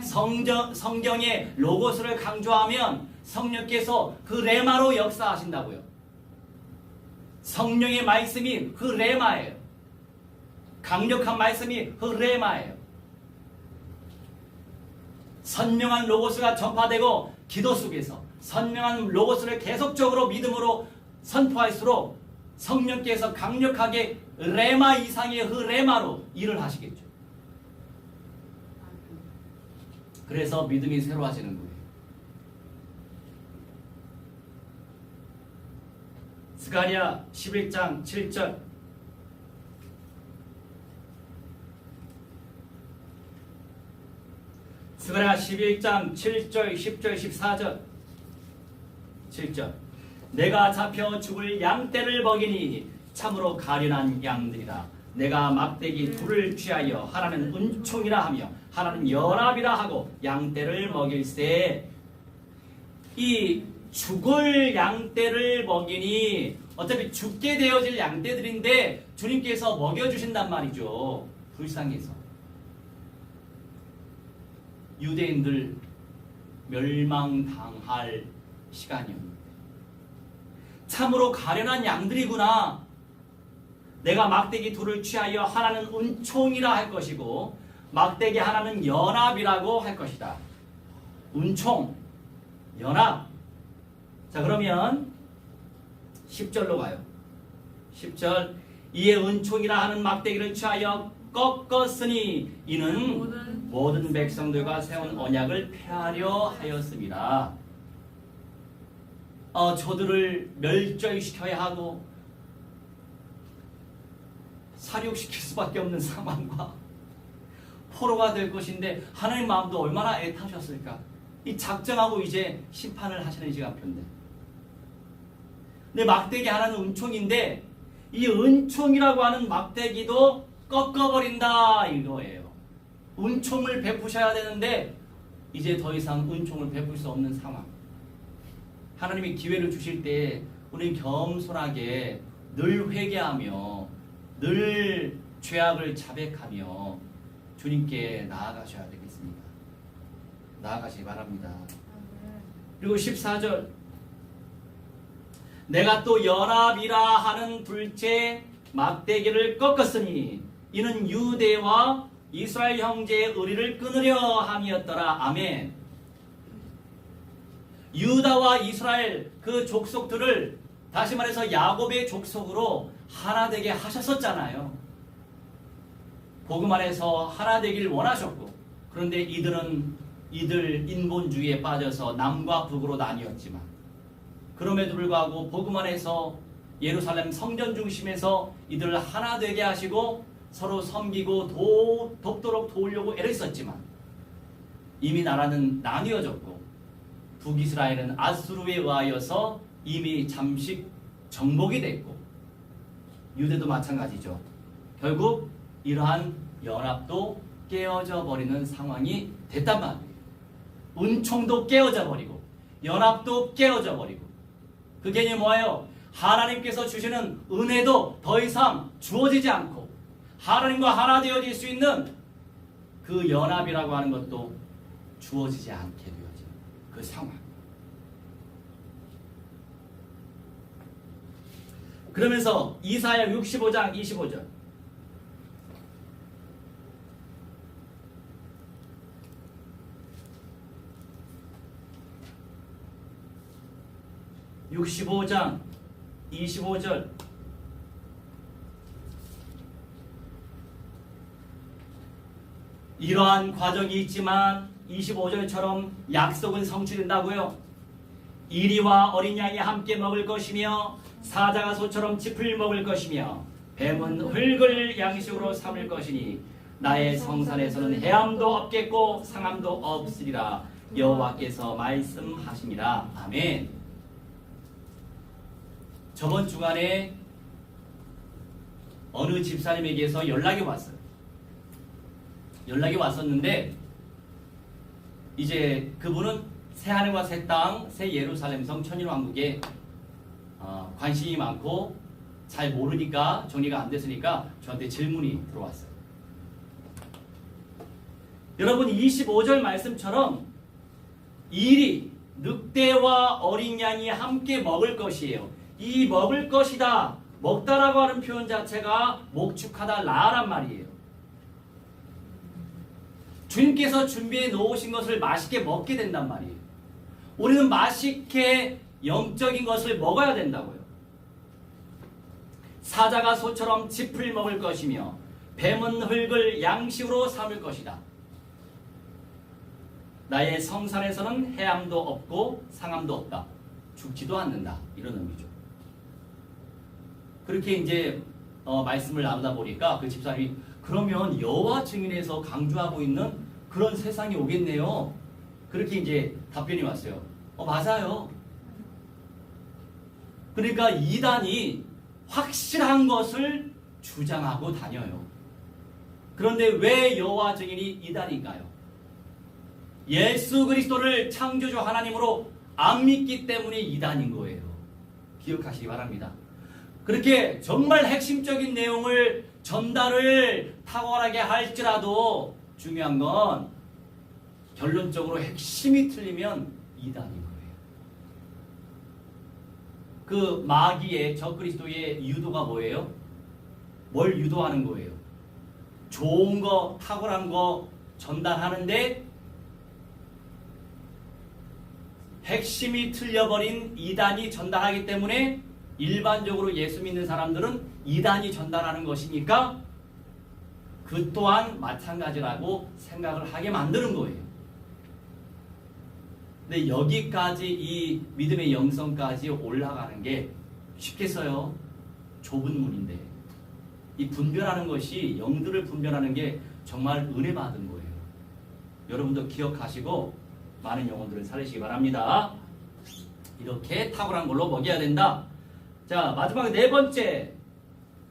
성경의 로고스를 강조하면 성령께서 그 레마로 역사하신다고요. 성령의 말씀이 그 레마예요. 강력한 말씀이 그 레마예요. 선명한 로고스가 전파되고 기도 속에서 선명한 로고스를 계속적으로 믿음으로 선포할수록 성령께서 강력하게 레마 이상의 그 레마로 일을 하시겠죠. 그래서 믿음이 새로워지는 거예요. 스가랴 11장 7절. 스가랴 11장 7절, 10절, 14절. 7절. 내가 잡혀 죽을 양떼를 먹이니 참으로 가련한 양들이라. 내가 막대기 둘을 취하여 하나는 은총이라 하며 하나는 연합이라 하고 양떼를 먹일세. 이 죽을 양떼를 먹이니 어차피 죽게 되어질 양떼들인데 주님께서 먹여주신단 말이죠. 불쌍해서. 유대인들 멸망당할 시간이었는데 참으로 가련한 양들이구나. 내가 막대기 둘을 취하여 하나는 은총이라 할 것이고 막대기 하나는 연합이라고 할 것이다. 은총, 연합. 자, 그러면 10절로 가요. 10절. 이에 은총이라 하는 막대기를 취하여 꺾었으니 이는 모든 백성들과 세운 언약을 폐하려 하였습니다. 저들을 멸절시켜야 하고 살육시킬 수밖에 없는 상황과 포로가 될 것인데 하나님 마음도 얼마나 애타셨을까. 이 작정하고 이제 심판을 하시는 시간표인데, 근데 막대기 하나는 은총인데 이 은총이라고 하는 막대기도 꺾어버린다 이거예요. 은총을 베푸셔야 되는데 이제 더 이상 은총을 베풀 수 없는 상황. 하나님이 기회를 주실 때 우리는 겸손하게 늘 회개하며 늘 죄악을 자백하며 주님께 나아가셔야 되겠습니다. 나아가시기 바랍니다. 그리고 14절. 내가 또 연합이라 하는 둘째 막대기를 꺾었으니 이는 유대와 이스라엘 형제의 의리를 끊으려 함이었더라. 아멘. 유다와 이스라엘 그 족속들을 다시 말해서 야곱의 족속으로 하나 되게 하셨었잖아요. 복음 안에서 하나 되길 원하셨고, 그런데 이들 인본주의에 빠져서 남과 북으로 나뉘었지만 그럼에도 불구하고 복음 안에서 예루살렘 성전 중심에서 이들을 하나 되게 하시고 서로 섬기고 돕도록 도우려고 애를 썼지만 이미 나라는 나뉘어졌고 북이스라엘은 아수르에 의하여서 이미 잠시 정복이 됐고 유대도 마찬가지죠. 결국 이러한 연합도 깨어져 버리는 상황이 됐단 말이에요. 은총도 깨어져 버리고 연합도 깨어져 버리고. 그 개념이 뭐예요? 하나님께서 주시는 은혜도 더 이상 주어지지 않고 하나님과 하나 되어질 수 있는 그 연합이라고 하는 것도 주어지지 않게 되어진 그 상황. 그러면서 이사야 65장 25절. 65장 25절. 이러한 과정이 있지만 25절처럼 약속은 성취된다고요. 이리와 어린 양이 함께 먹을 것이며 사자가 소처럼 짚을 먹을 것이며 뱀은 흙을 양식으로 삼을 것이니 나의 성산에서는 해함도 없겠고 상함도 없으리라 여호와께서 말씀하십니다. 아멘. 저번 주간에 어느 집사님에게서 연락이 왔어요. 연락이 왔었는데 이제 그분은 새하늘과 새 땅, 새 예루살렘 성 천일왕국에 관심이 많고 잘 모르니까 정리가 안 됐으니까 저한테 질문이 들어왔어요. 여러분 25절 말씀처럼 일이 늑대와 어린 양이 함께 먹을 것이에요. 이 먹을 것이다, 먹다라고 하는 표현 자체가 목축하다 라란 말이에요. 주님께서 준비해 놓으신 것을 맛있게 먹게 된단 말이에요. 우리는 맛있게 영적인 것을 먹어야 된다고요. 사자가 소처럼 짚을 먹을 것이며 뱀은 흙을 양식으로 삼을 것이다. 나의 성산에서는 해함도 없고 상함도 없다. 죽지도 않는다. 이런 의미죠. 그렇게 이제 말씀을 나누다 보니까 그 집사님이 그러면 여호와 증인에서 강조하고 있는 그런 세상이 오겠네요. 그렇게 이제 답변이 왔어요. 맞아요. 그러니까 이단이 확실한 것을 주장하고 다녀요. 그런데 왜 여호와 증인이 이단인가요? 예수 그리스도를 창조주 하나님으로 안 믿기 때문에 이단인 거예요. 기억하시기 바랍니다. 그렇게 정말 핵심적인 내용을 전달을 탁월하게 할지라도 중요한 건 결론적으로 핵심이 틀리면 이단인 거예요. 그 마귀의 적그리스도의 유도가 뭐예요? 뭘 유도하는 거예요? 좋은 거, 탁월한 거 전달하는데 핵심이 틀려버린 이단이 전달하기 때문에 일반적으로 예수 믿는 사람들은 이단이 전달하는 것이니까 그 또한 마찬가지라고 생각을 하게 만드는 거예요. 근데 여기까지 이 믿음의 영성까지 올라가는 게 쉽겠어요? 좁은 문인데 이 분별하는 것이 영들을 분별하는 게 정말 은혜 받은 거예요. 여러분도 기억하시고 많은 영혼들을 살리시기 바랍니다. 이렇게 탁월한 걸로 먹여야 된다. 자, 마지막 네 번째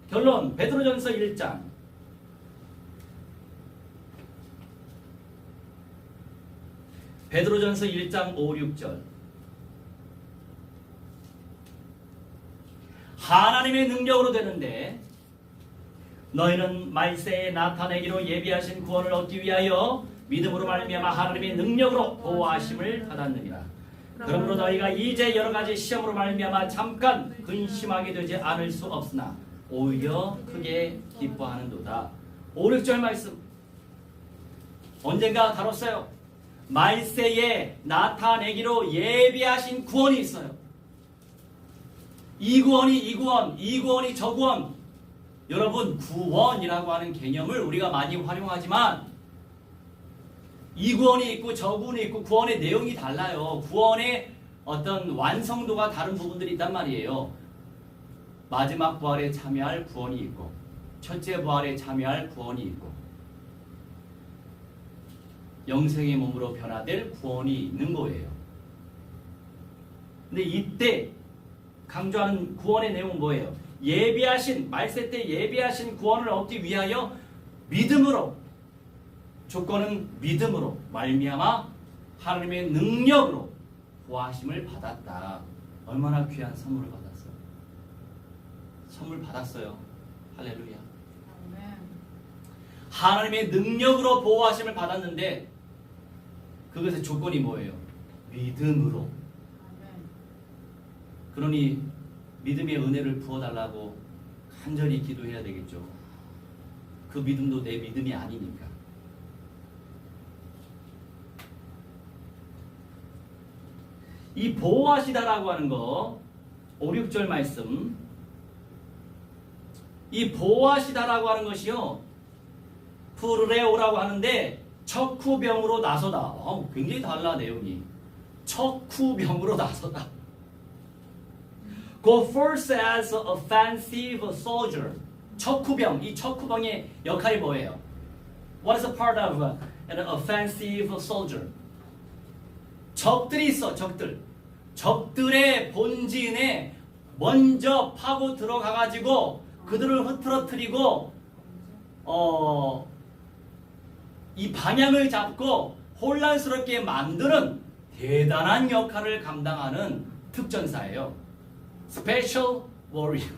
결론 베드로전서 1장. 베드로전서 1장 5, 6절. 하나님의 능력으로 되는데 너희는 말세에 나타내기로 예비하신 구원을 얻기 위하여 믿음으로 말미암아 하나님의 능력으로 보호하심을 받았느니라. 그러므로 너희가 이제 여러 가지 시험으로 말미암아 잠깐 근심하게 되지 않을 수 없으나 오히려 크게 기뻐하는도다. 5, 6절 말씀 언젠가 다뤘어요. 말세에 나타내기로 예비하신 구원이 있어요. 이 구원이 저 구원. 여러분 구원이라고 하는 개념을 우리가 많이 활용하지만 이 구원이 있고 저 구원이 있고 구원의 내용이 달라요. 구원의 어떤 완성도가 다른 부분들이 있단 말이에요. 마지막 부활에 참여할 구원이 있고 첫째 부활에 참여할 구원이 있고 영생의 몸으로 변화될 구원이 있는 거예요. 근데 이때 강조하는 구원의 내용은 뭐예요? 예비하신 말세 때 예비하신 구원을 얻기 위하여 믿음으로 조건은 믿음으로 말미암아 하나님의 능력으로 보호하심을 받았다. 얼마나 귀한 선물을 받았어요. 선물 받았어요. 할렐루야. 하나님의 능력으로 보호하심을 받았는데 그것의 조건이 뭐예요? 믿음으로. 그러니 믿음의 은혜를 부어달라고 간절히 기도해야 되겠죠. 그 믿음도 내 믿음이 아니니까. 이 보호하시다라고 하는 거 5, 6절 말씀. 이 보호하시다라고 하는 것이요, 푸르레오라고 하는데 척후병으로 나서다. 굉장히 달라 내용이. 척후병으로 나서다. Go forth as a offensive soldier. 척후병. 이 척후병의 역할이 뭐예요? What is a part of an offensive soldier? 적들이 있어. 적들. 적들의 본진에 먼저 파고 들어가가지고 그들을 흐트러뜨리고 이 방향을 잡고 혼란스럽게 만드는 대단한 역할을 감당하는 특전사예요. Special Warrior.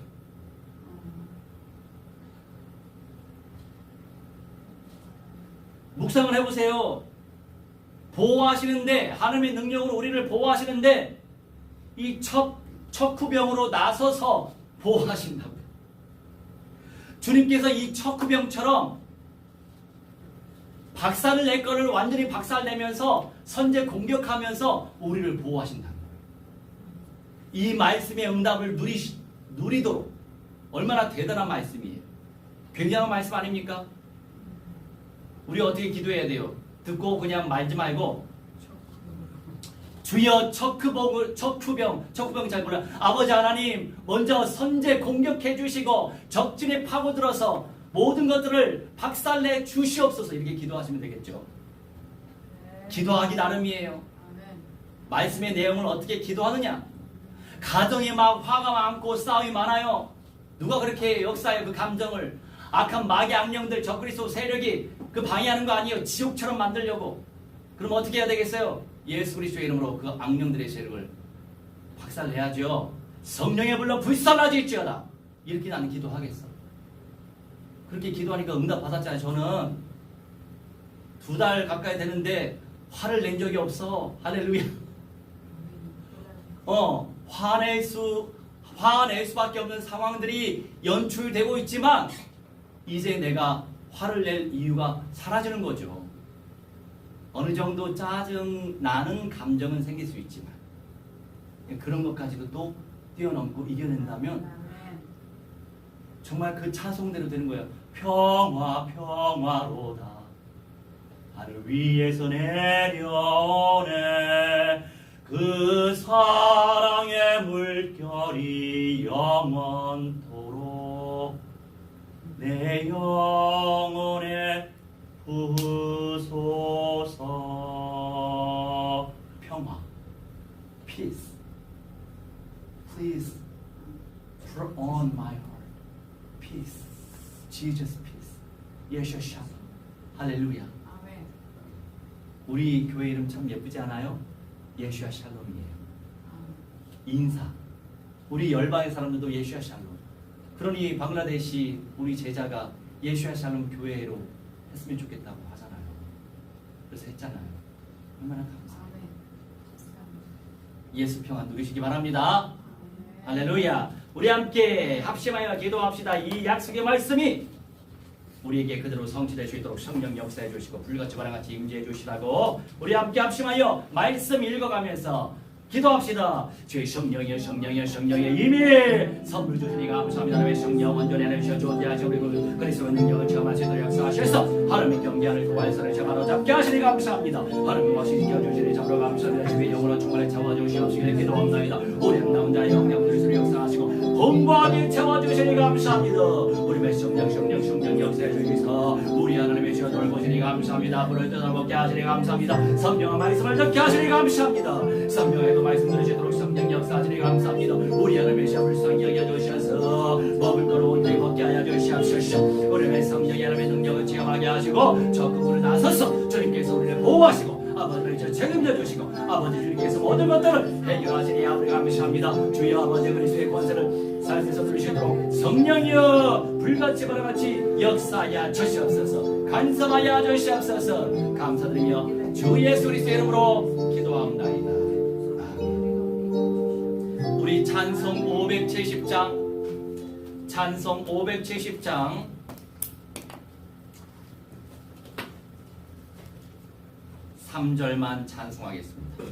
묵상을 해보세요. 보호하시는데, 하나님의 능력으로 우리를 보호하시는데 이 척후병으로 나서서 보호하신다고요. 주님께서 이 척후병처럼 박살을 낼 거를 완전히 박살내면서 선제 공격하면서 우리를 보호하신다는 거예요. 이 말씀의 응답을 누리도록 얼마나 대단한 말씀이에요. 굉장한 말씀 아닙니까? 우리 어떻게 기도해야 돼요? 듣고 그냥 말지 말고 주여 척후병 잘 몰라. 아버지 하나님 먼저 선제 공격해 주시고 적진에 파고들어서 모든 것들을 박살내 주시옵소서. 이렇게 기도하시면 되겠죠. 기도하기 나름이에요. 말씀의 내용을 어떻게 기도하느냐? 가정에 막 화가 많고 싸움이 많아요. 누가 그렇게 역사의 그 감정을 악한 마귀 악령들 적그리스도 세력이 그 방해하는 거 아니에요. 지옥처럼 만들려고. 그럼 어떻게 해야 되겠어요? 예수 그리스도의 이름으로 그 악령들의 세력을 박살내야죠. 성령의 불로 불살라질지어다. 이렇게 나는 기도하겠어. 그렇게 기도하니까 응답 받았잖아요. 저는 2달 가까이 되는데 화를 낸 적이 없어. 할렐루야. 화낼 수밖에 없는 상황들이 연출되고 있지만 이제 내가 화를 낼 이유가 사라지는 거죠. 어느 정도 짜증 나는 감정은 생길 수 있지만 그런 것까지도 또 뛰어넘고 이겨낸다면 정말 그 찬송대로 되는 거예요. 평화 평화로다 하늘 위에서 내려오네 그 사랑의 물결이 영원토록 내 영혼에 부소서. 평화, peace, please pour on my heart, peace, Jesus peace, 예수 샬롬, 할렐루야. 아멘. 우리 교회 이름 참 예쁘지 않아요? 예수야 샬롬이에요. 인사. 우리 열방의 사람들도 예수야 샬롬. 그러니 방글라데시 우리 제자가 예수야 샬롬 교회로 했으면 좋겠다고 하잖아요. 그래서 했잖아요. 얼마나 감사해요. 예수 평안 누리시기 바랍니다. 할렐루야. 우리 함께 합심하여 기도합시다. 이 약속의 말씀이 우리에게 그대로 성취될 수 있도록 성령 역사해 주시고 불같이 바람같이 임재해 주시라고 우리 함께 합심하여 말씀 읽어가면서 기도합시다. 주의 성령의 임의 선물 주시니 감사합니다. 왜 성령 완전히 내주셔 주었게 하시고 그리고 그리스도의 능력을 체험할 수 있도록 역사하셔서 하나님의 경계하는 그 발선을 제바로 잡게 하시니 감사합니다. 하나님 것이 지켜주시니 잡으러 감사합니다. 주의 영으로 충만히 채워주시옵시길 기도합니다. 우리 남은 자의 영영 그리스도를 역사하시고 건강하게 채워주시니 감사합니다. 우리 성령 역사해 주셔서 우리 하나님의 시어 돌보시니 감사합니다. 불을 뜯어먹게 하시니 감사합니다. 성령의 말씀을 듣게 하시니 감사합니다. 성령에도 말씀 들으시도록 성령 역사하시니 감사합니다. 우리 하나님의 시험을 성령히 해주셔서 먹을 거로 온전히 먹게 하여 주시옵소서. 우리의 성령이 하나님의 능력을 체험하게 하시고 적극으로 나서서 주님께서 우리를 보호하시고 아버지를 책임져 주시고 아버지 주님께서 모든 것들을 해결하시니 아버지 감사합니다. 주여 아버지 그리스도의 권세를 삶에서 누리시도록 성령이여 불같이 바람같이 역사하여 주시옵소서. 간섭하여 주시옵소서. 감사드리며 주 예수 그리스도의 이름으로 기도합니다. 우리 찬송 570장 3절만 찬송하겠습니다.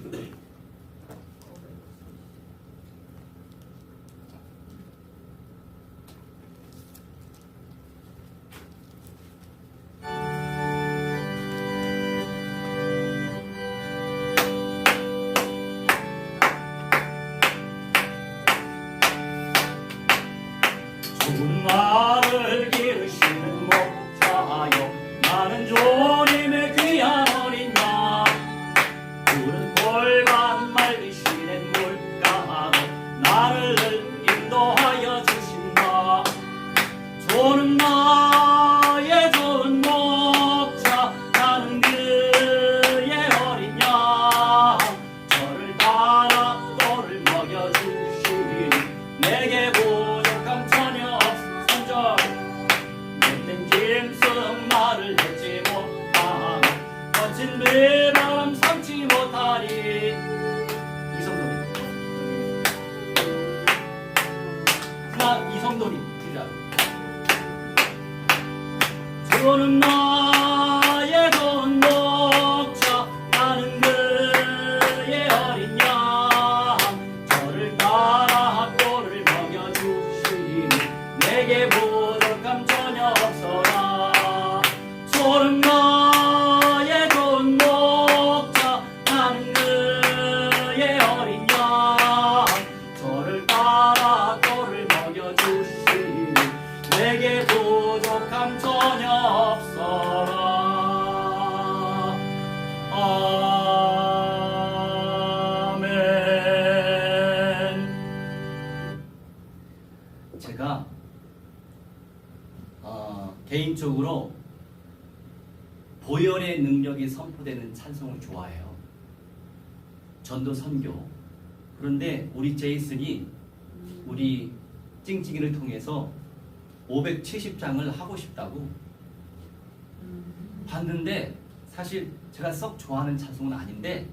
그러므로 보혈의 능력이 선포되는 찬송을 좋아해요. 전도 선교. 그런데 우리 제이슨이 우리 찡찡이를 통해서 570장을 하고 싶다고 봤는데 사실 제가 썩 좋아하는 찬송은 아닌데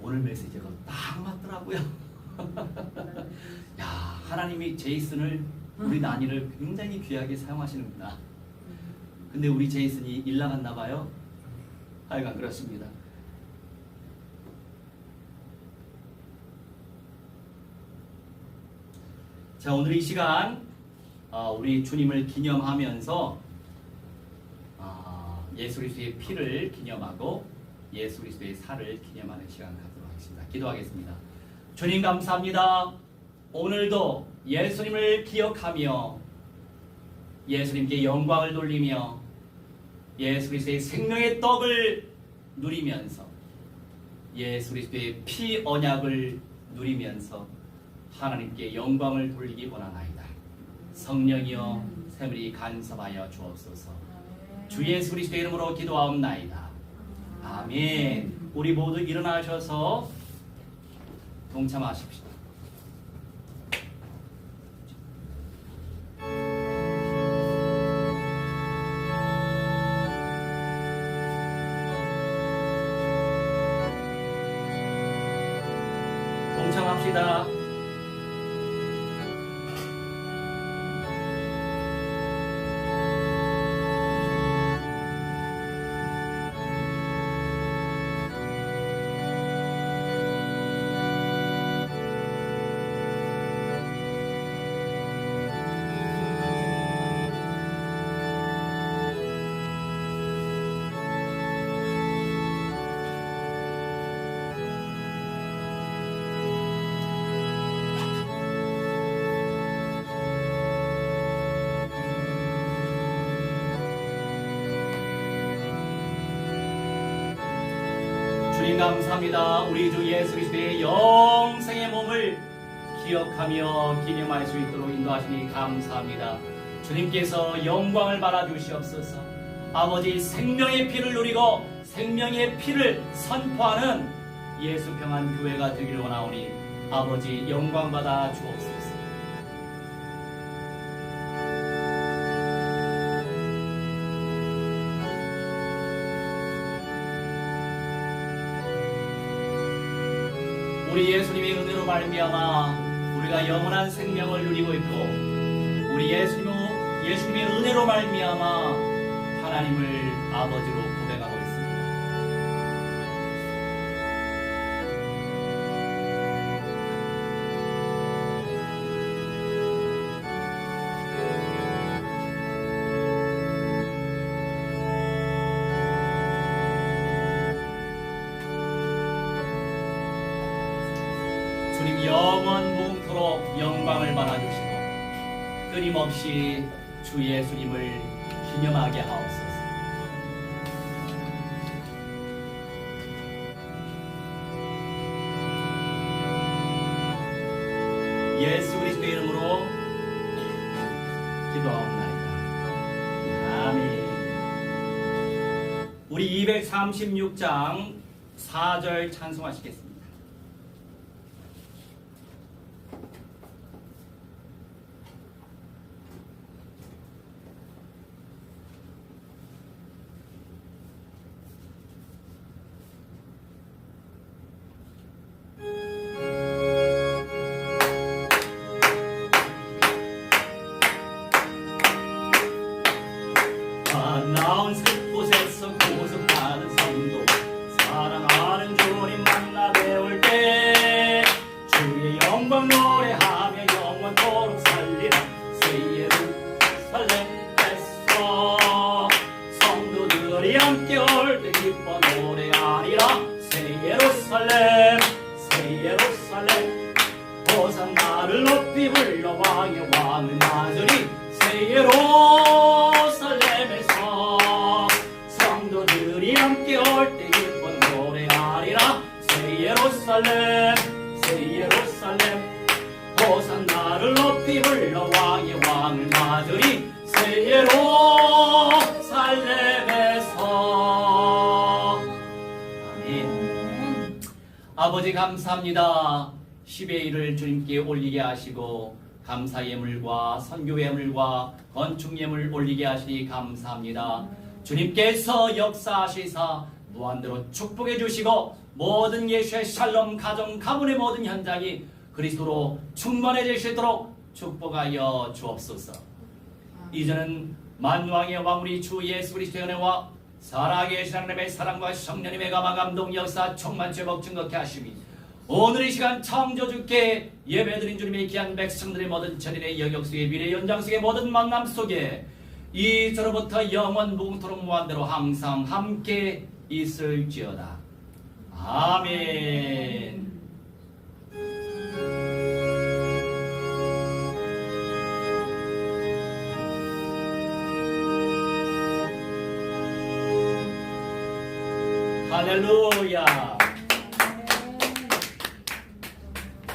오늘 메시지가 딱 맞더라고요. 야, 하나님이 제이슨을 우리 난이를 굉장히 귀하게 사용하시는구나. 근데 우리 제이슨이 일 나갔나 봐요. 하여간 그렇습니다. 자, 오늘 이 시간 우리 주님을 기념하면서 예수 그리스도의 피를 기념하고 예수 그리스도의 살을 기념하는 시간 갖도록 하겠습니다. 기도하겠습니다. 주님 감사합니다. 오늘도 예수님을 기억하며 예수님께 영광을 돌리며 예수 그리스도의 생명의 떡을 누리면서 예수 그리스도의 피 언약을 누리면서 하나님께 영광을 돌리기 원하나이다. 성령이여 세밀히 간섭하여 주옵소서. 주 예수 그리스도의 이름으로 기도하옵나이다. 아멘. 우리 모두 일어나셔서 동참하십시다. 동참합시다. 주님 감사합니다. 우리 주 예수 그리스도의 영생의 몸을 기억하며 기념할 수 있도록 인도하시니 감사합니다. 주님께서 영광을 받아 주시옵소서. 아버지, 생명의 피를 누리고 생명의 피를 선포하는 예수 평안 교회가 되기를 원하오니 아버지 영광 받아 주옵소서. 우리 예수님의 은혜로 말미암아 우리가 영원한 생명을 누리고 있고 우리 예수님의 은혜로 말미암아 하나님을 아버지로 고백하고 있습니다. 주님 영원 무궁토록 영광을 받아주시고 끊임없이 주 예수님을 기념하게 하옵소서. 예수 그리스도의 이름으로 기도하옵나이다. 아멘. 우리 236장 4절 찬송하시겠습니다. 나온 셋곳에서 고속하는 성도 사랑하는 주님 만나 배울 때 주의 영광 노래하며 영원토록 살리라. 새 예루살렘에서 성도들이 함께 올 때 기뻐 노래하리라. 새 예루살렘 새 예루살렘 호산나를 높이 불러 왕의 왕을 맞으리. 새 예루살렘에서 성도들이 함께 올 때 기뻐 노래하리라. 새 예루살렘 새 예루살렘 호산나를 높이 불러 왕의 왕을 맞으리. 새 예루살렘 아버지 감사합니다. 10의 1을 주님께 올리게 하시고 감사 예물과 선교 예물과 건축 예물 올리게 하시니 감사합니다. 주님께서 역사하시사 무한대로 축복해 주시고 모든 예수의 샬롬 가정 가문의 모든 현장이 그리스도로 충만해지시도록 축복하여 주옵소서. 이제는 만왕의 왕 우리 주 예수 그리스도의 은혜와 살아계신 하나님의 사랑과 성령님의 감화 감동 역사 충만죄복 증거케 하심이 오늘 이 시간 창조주께 예배드린 주님의 귀한 백성들의 모든 전인의 영역 속에 미래 연장 속의 모든 만남 속에 이제로부터 영원 무궁토록 무한대로 항상 함께 있을지어다. 아멘. 할렐루야.